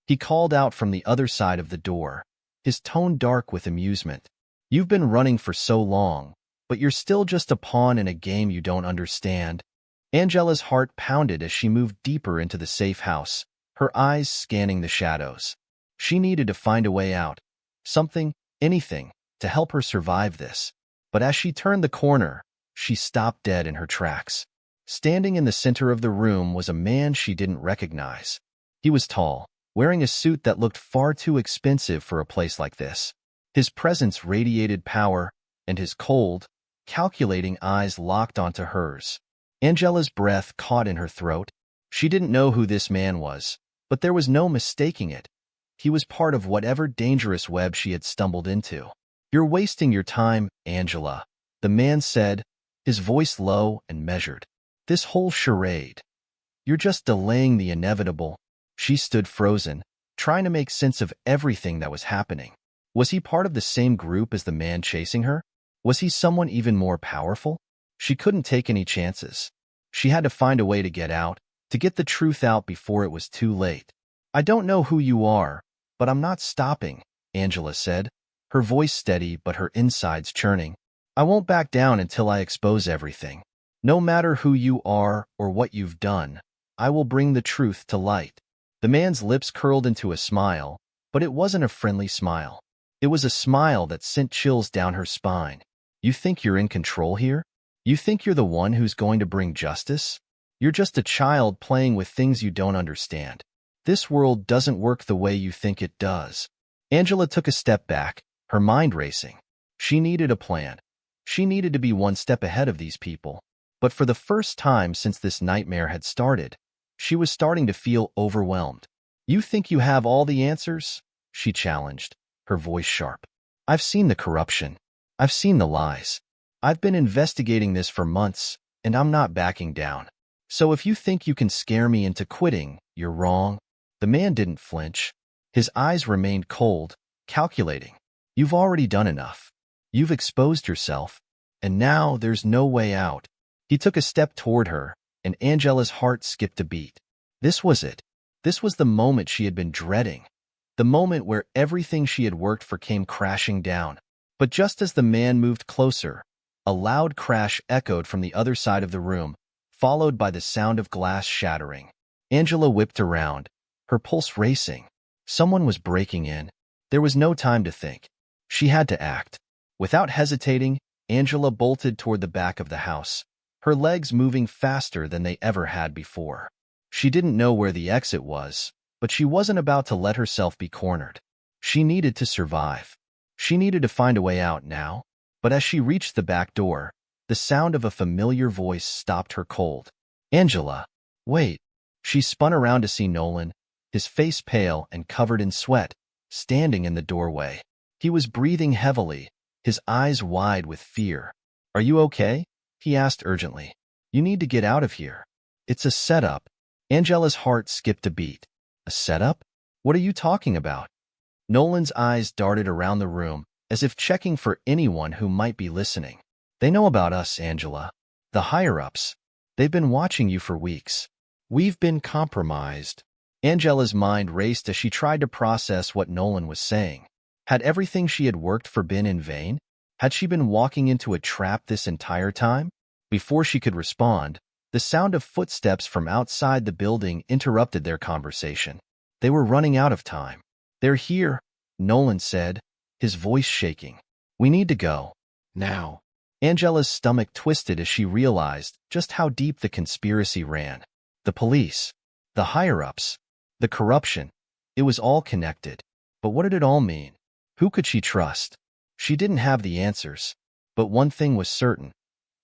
[SPEAKER 1] He called out from the other side of the door, his tone dark with amusement. "You've been running for so long, but you're still just a pawn in a game you don't understand." Angela's heart pounded as she moved deeper into the safe house, her eyes scanning the shadows. She needed to find a way out, something, anything, to help her survive this. But as she turned the corner, she stopped dead in her tracks. Standing in the center of the room was a man she didn't recognize. He was tall, wearing a suit that looked far too expensive for a place like this. His presence radiated power, and his cold, calculating eyes locked onto hers. Angela's breath caught in her throat. She didn't know who this man was, but there was no mistaking it. He was part of whatever dangerous web she had stumbled into. "You're wasting your time, Angela," the man said, his voice low and measured. "This whole charade. You're just delaying the inevitable." She stood frozen, trying to make sense of everything that was happening. Was he part of the same group as the man chasing her? Was he someone even more powerful? She couldn't take any chances. She had to find a way to get out, to get the truth out before it was too late. "I don't know who you are, but I'm not stopping," Angela said, her voice steady but her insides churning. "I won't back down until I expose everything. No matter who you are or what you've done, I will bring the truth to light." The man's lips curled into a smile, but it wasn't a friendly smile. It was a smile that sent chills down her spine. "You think you're in control here? You think you're the one who's going to bring justice? You're just a child playing with things you don't understand. This world doesn't work the way you think it does." Angela took a step back, her mind racing. She needed a plan. She needed to be one step ahead of these people. But for the first time since this nightmare had started, she was starting to feel overwhelmed. "You think you have all the answers?" she challenged, her voice sharp. "I've seen the corruption. I've seen the lies. I've been investigating this for months, and I'm not backing down. So if you think you can scare me into quitting, you're wrong." The man didn't flinch. His eyes remained cold, calculating. "You've already done enough. You've exposed yourself, and now there's no way out." He took a step toward her, and Angela's heart skipped a beat. This was it. This was the moment she had been dreading. The moment where everything she had worked for came crashing down. But just as the man moved closer, a loud crash echoed from the other side of the room, followed by the sound of glass shattering. Angela whipped around, her pulse racing. Someone was breaking in. There was no time to think. She had to act. Without hesitating, Angela bolted toward the back of the house, her legs moving faster than they ever had before. She didn't know where the exit was, but she wasn't about to let herself be cornered. She needed to survive. She needed to find a way out now. But as she reached the back door, the sound of a familiar voice stopped her cold. "Angela, wait." She spun around to see Nolan, his face pale and covered in sweat, standing in the doorway. He was breathing heavily, his eyes wide with fear. "Are you okay?" he asked urgently. "You need to get out of here. It's a setup." Angela's heart skipped a beat. "A setup? What are you talking about?" Nolan's eyes darted around the room, as if checking for anyone who might be listening. "They know about us, Angela. The higher-ups. They've been watching you for weeks. We've been compromised." Angela's mind raced as she tried to process what Nolan was saying. Had everything she had worked for been in vain? Had she been walking into a trap this entire time? Before she could respond, the sound of footsteps from outside the building interrupted their conversation. They were running out of time. "They're here," Nolan said, his voice shaking. "We need to go. Now." Angela's stomach twisted as she realized just how deep the conspiracy ran. The police, the higher-ups, the corruption. It was all connected. But what did it all mean? Who could she trust? She didn't have the answers. But one thing was certain.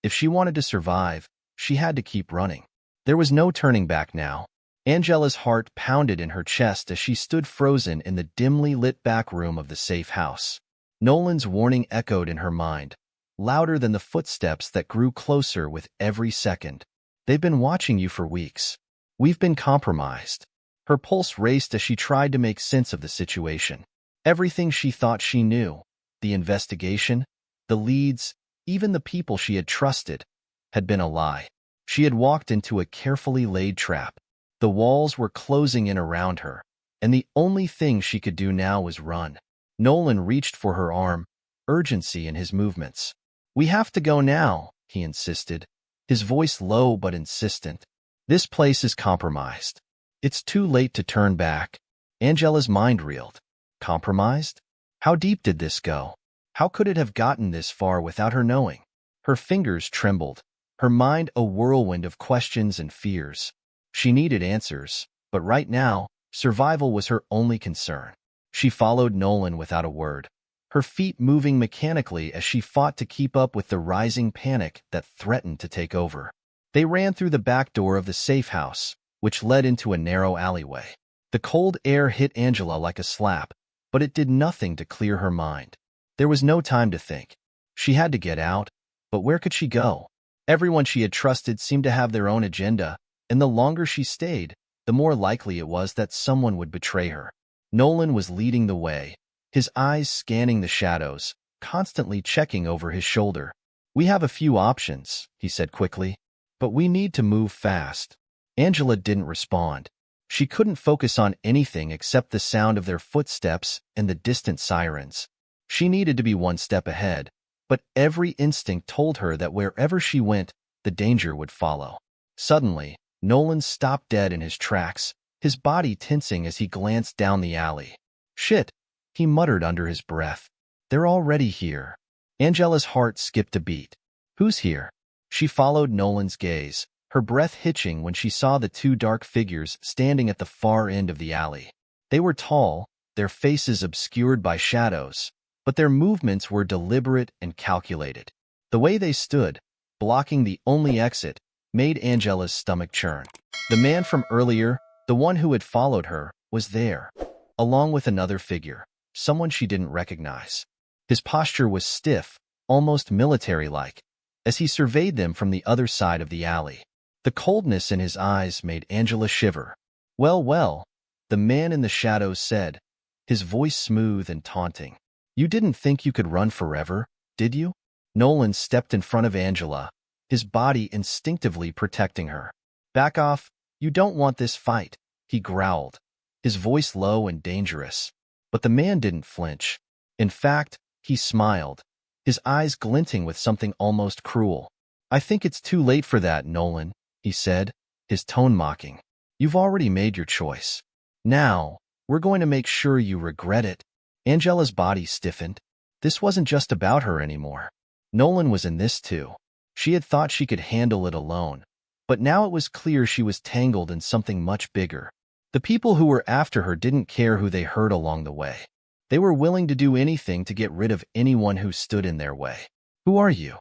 [SPEAKER 1] If she wanted to survive, she had to keep running. There was no turning back now. Angela's heart pounded in her chest as she stood frozen in the dimly lit back room of the safe house. Nolan's warning echoed in her mind, louder than the footsteps that grew closer with every second. They've been watching you for weeks. We've been compromised. Her pulse raced as she tried to make sense of the situation. Everything she thought she knew, the investigation, the leads, even the people she had trusted, had been a lie. She had walked into a carefully laid trap. The walls were closing in around her, and the only thing she could do now was run. Nolan reached for her arm, urgency in his movements. "We have to go now," he insisted, his voice low but insistent. "This place is compromised. It's too late to turn back." Angela's mind reeled. Compromised? How deep did this go? How could it have gotten this far without her knowing? Her fingers trembled, her mind a whirlwind of questions and fears. She needed answers, but right now, survival was her only concern. She followed Nolan without a word, her feet moving mechanically as she fought to keep up with the rising panic that threatened to take over. They ran through the back door of the safe house, which led into a narrow alleyway. The cold air hit Angela like a slap, but it did nothing to clear her mind. There was no time to think. She had to get out, but where could she go? Everyone she had trusted seemed to have their own agenda, and the longer she stayed, the more likely it was that someone would betray her. Nolan was leading the way, his eyes scanning the shadows, constantly checking over his shoulder. "We have a few options," he said quickly, "but we need to move fast." Angela didn't respond. She couldn't focus on anything except the sound of their footsteps and the distant sirens. She needed to be one step ahead, but every instinct told her that wherever she went, the danger would follow. Suddenly, Nolan stopped dead in his tracks, his body tensing as he glanced down the alley. "Shit," he muttered under his breath. "They're already here." Angela's heart skipped a beat. "Who's here?" She followed Nolan's gaze, her breath hitching when she saw the two dark figures standing at the far end of the alley. They were tall, their faces obscured by shadows, but their movements were deliberate and calculated. The way they stood, blocking the only exit, made Angela's stomach churn. The man from earlier, the one who had followed her, was there, along with another figure, someone she didn't recognize. His posture was stiff, almost military-like, as he surveyed them from the other side of the alley. The coldness in his eyes made Angela shiver. "Well, well," the man in the shadows said, his voice smooth and taunting. "You didn't think you could run forever, did you?" Nolan stepped in front of Angela, his body instinctively protecting her. "Back off, you don't want this fight," he growled, his voice low and dangerous. But the man didn't flinch. In fact, he smiled, his eyes glinting with something almost cruel. "I think it's too late for that, Nolan," he said, his tone mocking. "You've already made your choice. Now, we're going to make sure you regret it." Angela's body stiffened. This wasn't just about her anymore. Nolan was in this too. She had thought she could handle it alone, but now it was clear she was tangled in something much bigger. The people who were after her didn't care who they hurt along the way. They were willing to do anything to get rid of anyone who stood in their way. "Who are you?"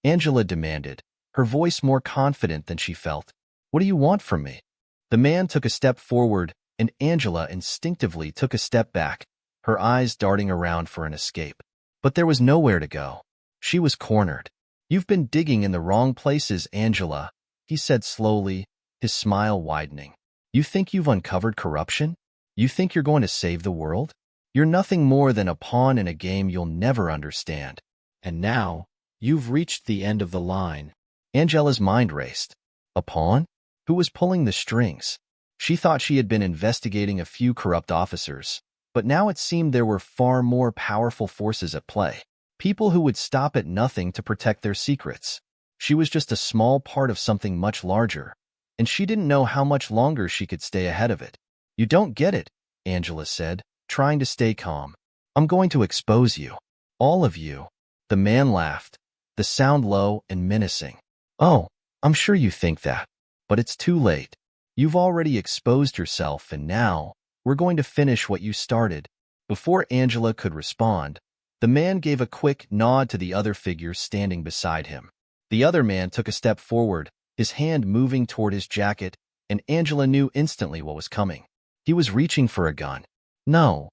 [SPEAKER 1] Angela demanded, her voice more confident than she felt. "What do you want from me?" The man took a step forward, and Angela instinctively took a step back, her eyes darting around for an escape. But there was nowhere to go. She was cornered. "You've been digging in the wrong places, Angela," he said slowly, his smile widening. "You think you've uncovered corruption? You think you're going to save the world? You're nothing more than a pawn in a game you'll never understand. And now, you've reached the end of the line." Angela's mind raced. A pawn? Who was pulling the strings? She thought she had been investigating a few corrupt officers, but now it seemed there were far more powerful forces at play. People who would stop at nothing to protect their secrets. She was just a small part of something much larger, and she didn't know how much longer she could stay ahead of it. "You don't get it," Angela said, trying to stay calm. "I'm going to expose you. All of you." The man laughed, the sound low and menacing. "Oh, I'm sure you think that, but it's too late. You've already exposed yourself, and now we're going to finish what you started." Before Angela could respond, the man gave a quick nod to the other figure standing beside him. The other man took a step forward, his hand moving toward his jacket, and Angela knew instantly what was coming. He was reaching for a gun. "No,"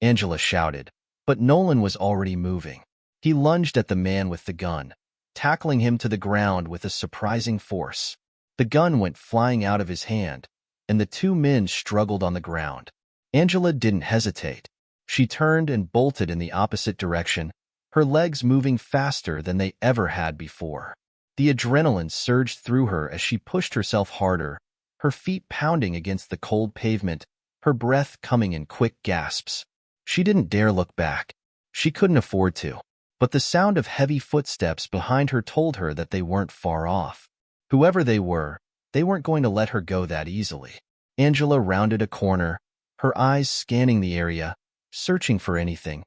[SPEAKER 1] Angela shouted, but Nolan was already moving. He lunged at the man with the gun, tackling him to the ground with a surprising force. The gun went flying out of his hand, and the two men struggled on the ground. Angela didn't hesitate. She turned and bolted in the opposite direction, her legs moving faster than they ever had before. The adrenaline surged through her as she pushed herself harder, her feet pounding against the cold pavement, her breath coming in quick gasps. She didn't dare look back. She couldn't afford to. But the sound of heavy footsteps behind her told her that they weren't far off. Whoever they weren't going to let her go that easily. Angela rounded a corner, her eyes scanning the area, searching for anything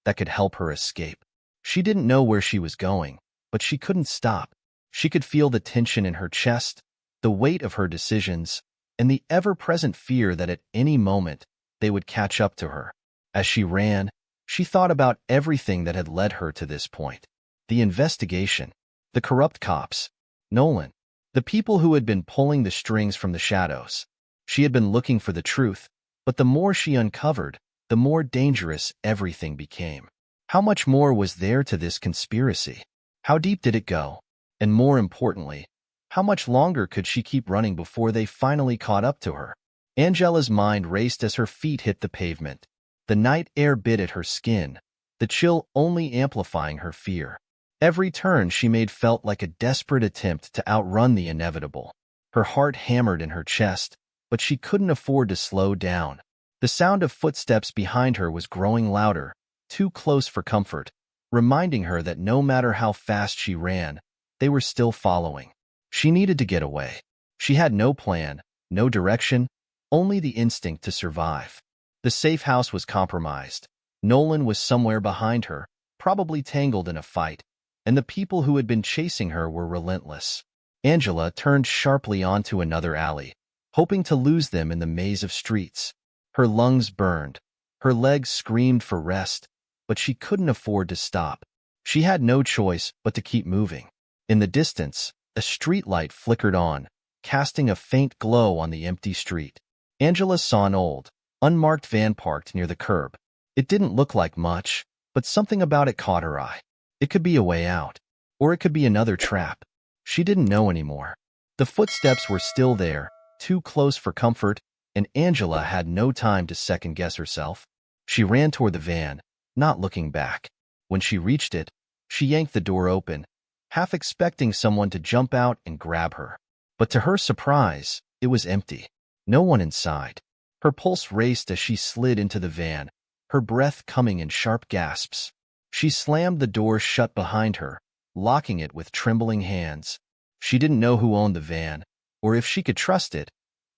[SPEAKER 1] that could help her escape. She didn't know where she was going, but she couldn't stop. She could feel the tension in her chest, the weight of her decisions, and the ever-present fear that at any moment they would catch up to her. As she ran, she thought about everything that had led her to this point. The investigation, the corrupt cops, Nolan, the people who had been pulling the strings from the shadows. She had been looking for the truth, but the more she uncovered, the more dangerous everything became. How much more was there to this conspiracy? How deep did it go? And more importantly, how much longer could she keep running before they finally caught up to her? Angela's mind raced as her feet hit the pavement. The night air bit at her skin, the chill only amplifying her fear. Every turn she made felt like a desperate attempt to outrun the inevitable. Her heart hammered in her chest, but she couldn't afford to slow down. The sound of footsteps behind her was growing louder, too close for comfort, reminding her that no matter how fast she ran, they were still following. She needed to get away. She had no plan, no direction, only the instinct to survive. The safe house was compromised. Nolan was somewhere behind her, probably tangled in a fight, and the people who had been chasing her were relentless. Angela turned sharply onto another alley, hoping to lose them in the maze of streets. Her lungs burned. Her legs screamed for rest, but she couldn't afford to stop. She had no choice but to keep moving. In the distance, a streetlight flickered on, casting a faint glow on the empty street. Angela saw an old, unmarked van parked near the curb. It didn't look like much, but something about it caught her eye. It could be a way out, or it could be another trap. She didn't know anymore. The footsteps were still there, too close for comfort, and Angela had no time to second-guess herself. She ran toward the van, not looking back. When she reached it, she yanked the door open, half expecting someone to jump out and grab her. But to her surprise, it was empty. No one inside. Her pulse raced as she slid into the van, her breath coming in sharp gasps. She slammed the door shut behind her, locking it with trembling hands. She didn't know who owned the van, or if she could trust it,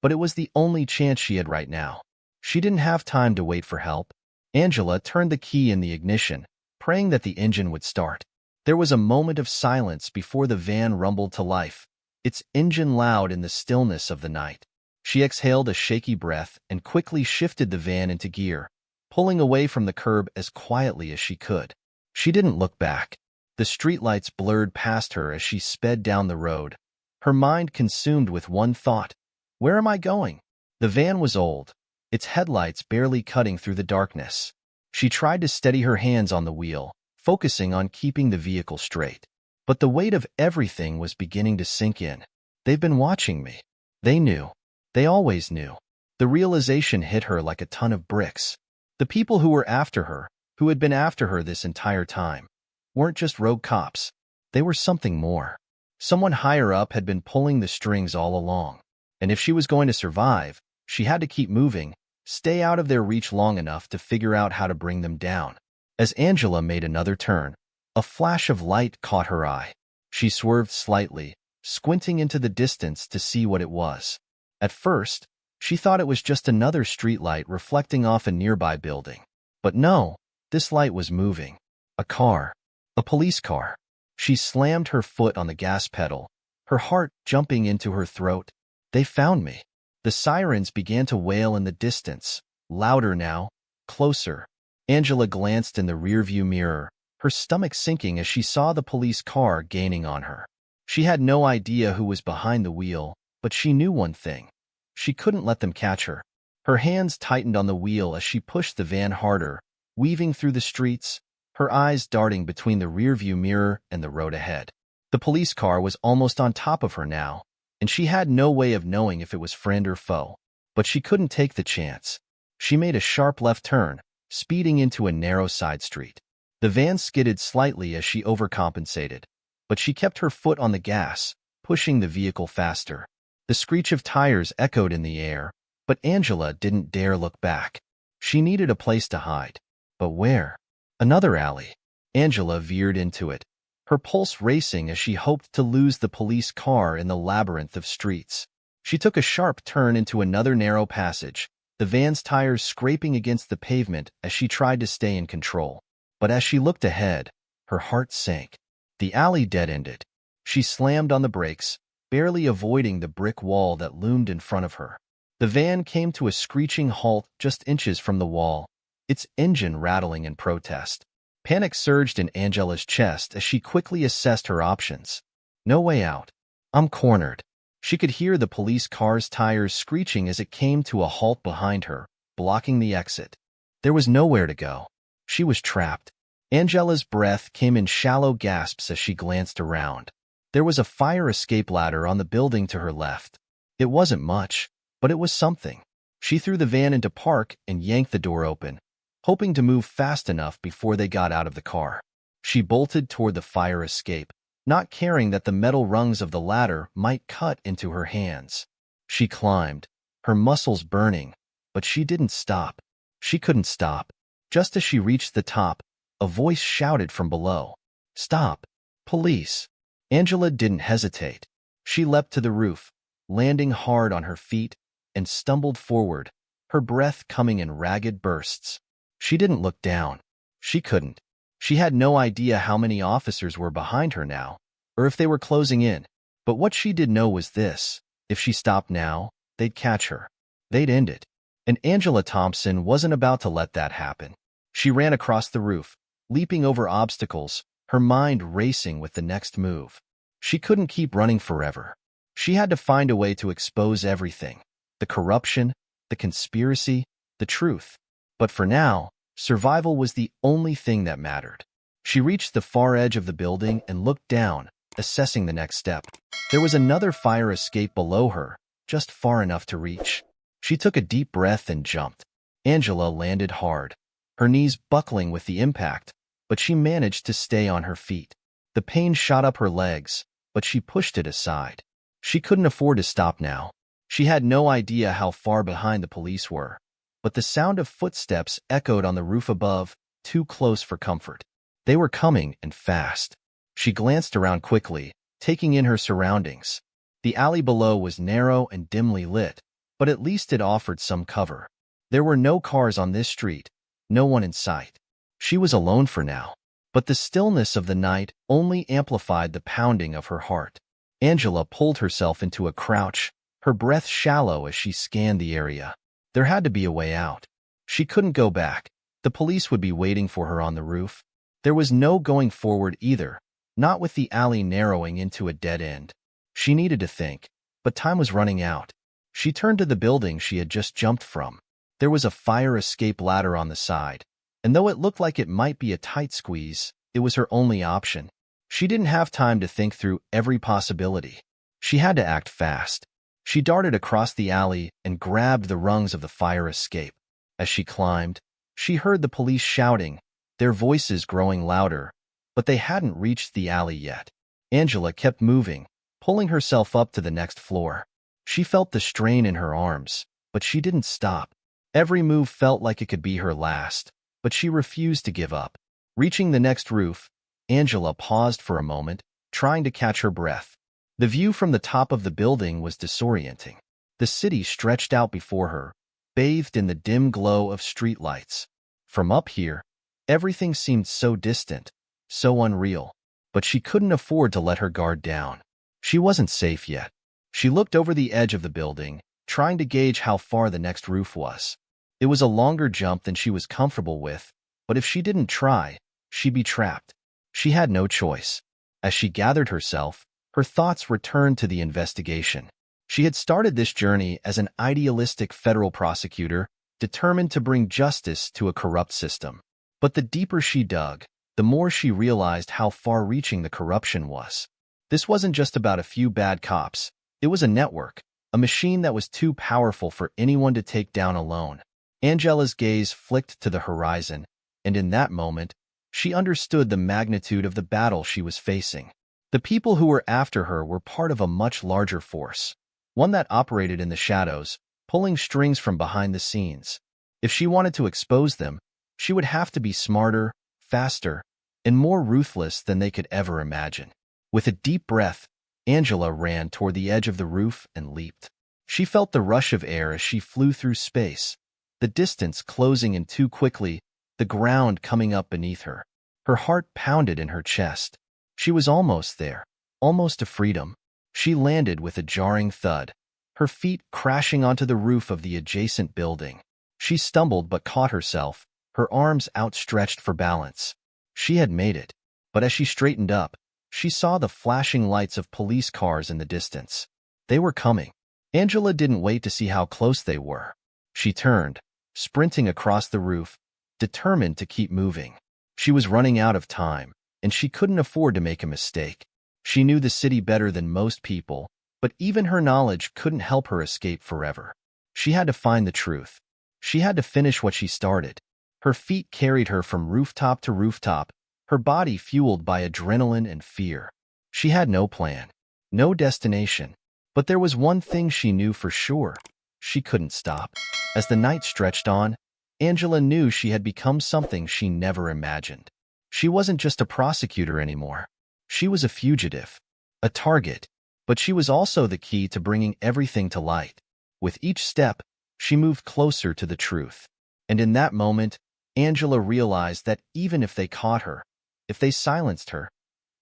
[SPEAKER 1] but it was the only chance she had right now. She didn't have time to wait for help. Angela turned the key in the ignition, praying that the engine would start. There was a moment of silence before the van rumbled to life, its engine loud in the stillness of the night. She exhaled a shaky breath and quickly shifted the van into gear, pulling away from the curb as quietly as she could. She didn't look back. The streetlights blurred past her as she sped down the road, her mind consumed with one thought: where am I going? The van was old, its headlights barely cutting through the darkness. She tried to steady her hands on the wheel, focusing on keeping the vehicle straight. But the weight of everything was beginning to sink in. They've been watching me. They knew. They always knew. The realization hit her like a ton of bricks. The people who were after her, who had been after her this entire time, weren't just rogue cops. They were something more. Someone higher up had been pulling the strings all along. And if she was going to survive, she had to keep moving, stay out of their reach long enough to figure out how to bring them down. As Angela made another turn, a flash of light caught her eye. She swerved slightly, squinting into the distance to see what it was. At first, she thought it was just another streetlight reflecting off a nearby building. But no, this light was moving. A car. A police car. She slammed her foot on the gas pedal, her heart jumping into her throat. They found me. The sirens began to wail in the distance, louder now, closer. Angela glanced in the rearview mirror, her stomach sinking as she saw the police car gaining on her. She had no idea who was behind the wheel, but she knew one thing. She couldn't let them catch her. Her hands tightened on the wheel as she pushed the van harder, weaving through the streets, her eyes darting between the rearview mirror and the road ahead. The police car was almost on top of her now, and she had no way of knowing if it was friend or foe. But she couldn't take the chance. She made a sharp left turn, speeding into a narrow side street. The van skidded slightly as she overcompensated, but she kept her foot on the gas, pushing the vehicle faster. The screech of tires echoed in the air, but Angela didn't dare look back. She needed a place to hide. But where? Another alley. Angela veered into it, her pulse racing as she hoped to lose the police car in the labyrinth of streets. She took a sharp turn into another narrow passage, the van's tires scraping against the pavement as she tried to stay in control. But as she looked ahead, her heart sank. The alley dead-ended. She slammed on the brakes, barely avoiding the brick wall that loomed in front of her. The van came to a screeching halt just inches from the wall, its engine rattling in protest. Panic surged in Angela's chest as she quickly assessed her options. No way out. I'm cornered. She could hear the police car's tires screeching as it came to a halt behind her, blocking the exit. There was nowhere to go. She was trapped. Angela's breath came in shallow gasps as she glanced around. There was a fire escape ladder on the building to her left. It wasn't much, but it was something. She threw the van into park and yanked the door open, hoping to move fast enough before they got out of the car. She bolted toward the fire escape, not caring that the metal rungs of the ladder might cut into her hands. She climbed, her muscles burning, but she didn't stop. She couldn't stop. Just as she reached the top, a voice shouted from below, "Stop! Police!" Angela didn't hesitate. She leapt to the roof, landing hard on her feet, and stumbled forward, her breath coming in ragged bursts. She didn't look down. She couldn't. She had no idea how many officers were behind her now, or if they were closing in. But what she did know was this: if she stopped now, they'd catch her. They'd end it. And Angela Thompson wasn't about to let that happen. She ran across the roof, leaping over obstacles, her mind racing with the next move. She couldn't keep running forever. She had to find a way to expose everything: the corruption, the conspiracy, the truth. But for now, survival was the only thing that mattered. She reached the far edge of the building and looked down, assessing the next step. There was another fire escape below her, just far enough to reach. She took a deep breath and jumped. Angela landed hard, her knees buckling with the impact, but she managed to stay on her feet. The pain shot up her legs, but she pushed it aside. She couldn't afford to stop now. She had no idea how far behind the police were, but the sound of footsteps echoed on the roof above, too close for comfort. They were coming, and fast. She glanced around quickly, taking in her surroundings. The alley below was narrow and dimly lit, but at least it offered some cover. There were no cars on this street, no one in sight. She was alone for now, but the stillness of the night only amplified the pounding of her heart. Angela pulled herself into a crouch, her breath shallow as she scanned the area. There had to be a way out. She couldn't go back. The police would be waiting for her on the roof. There was no going forward either, not with the alley narrowing into a dead end. She needed to think, but time was running out. She turned to the building she had just jumped from. There was a fire escape ladder on the side, and though it looked like it might be a tight squeeze, it was her only option. She didn't have time to think through every possibility. She had to act fast. She darted across the alley and grabbed the rungs of the fire escape. As she climbed, she heard the police shouting, their voices growing louder, but they hadn't reached the alley yet. Angela kept moving, pulling herself up to the next floor. She felt the strain in her arms, but she didn't stop. Every move felt like it could be her last, but she refused to give up. Reaching the next roof, Angela paused for a moment, trying to catch her breath. The view from the top of the building was disorienting. The city stretched out before her, bathed in the dim glow of streetlights. From up here, everything seemed so distant, so unreal. But she couldn't afford to let her guard down. She wasn't safe yet. She looked over the edge of the building, trying to gauge how far the next roof was. It was a longer jump than she was comfortable with, but if she didn't try, she'd be trapped. She had no choice. As she gathered herself, her thoughts returned to the investigation. She had started this journey as an idealistic federal prosecutor, determined to bring justice to a corrupt system. But the deeper she dug, the more she realized how far-reaching the corruption was. This wasn't just about a few bad cops. It was a network, a machine that was too powerful for anyone to take down alone. Angela's gaze flicked to the horizon, and in that moment, she understood the magnitude of the battle she was facing. The people who were after her were part of a much larger force, one that operated in the shadows, pulling strings from behind the scenes. If she wanted to expose them, she would have to be smarter, faster, and more ruthless than they could ever imagine. With a deep breath, Angela ran toward the edge of the roof and leaped. She felt the rush of air as she flew through space, the distance closing in too quickly, the ground coming up beneath her. Her heart pounded in her chest. She was almost there, almost to freedom. She landed with a jarring thud, her feet crashing onto the roof of the adjacent building. She stumbled but caught herself, her arms outstretched for balance. She had made it, but as she straightened up, she saw the flashing lights of police cars in the distance. They were coming. Angela didn't wait to see how close they were. She turned, sprinting across the roof, determined to keep moving. She was running out of time, and she couldn't afford to make a mistake. She knew the city better than most people, but even her knowledge couldn't help her escape forever. She had to find the truth. She had to finish what she started. Her feet carried her from rooftop to rooftop, her body fueled by adrenaline and fear. She had no plan, no destination, but there was one thing she knew for sure. She couldn't stop. As the night stretched on, Angela knew she had become something she never imagined. She wasn't just a prosecutor anymore. She was a fugitive, a target, but she was also the key to bringing everything to light. With each step, she moved closer to the truth. And in that moment, Angela realized that even if they caught her, if they silenced her,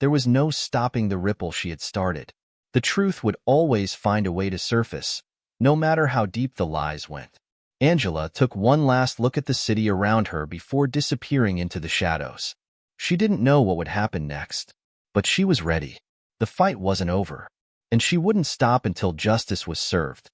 [SPEAKER 1] there was no stopping the ripple she had started. The truth would always find a way to surface, no matter how deep the lies went. Angela took one last look at the city around her before disappearing into the shadows. She didn't know what would happen next, but she was ready. The fight wasn't over, and she wouldn't stop until justice was served.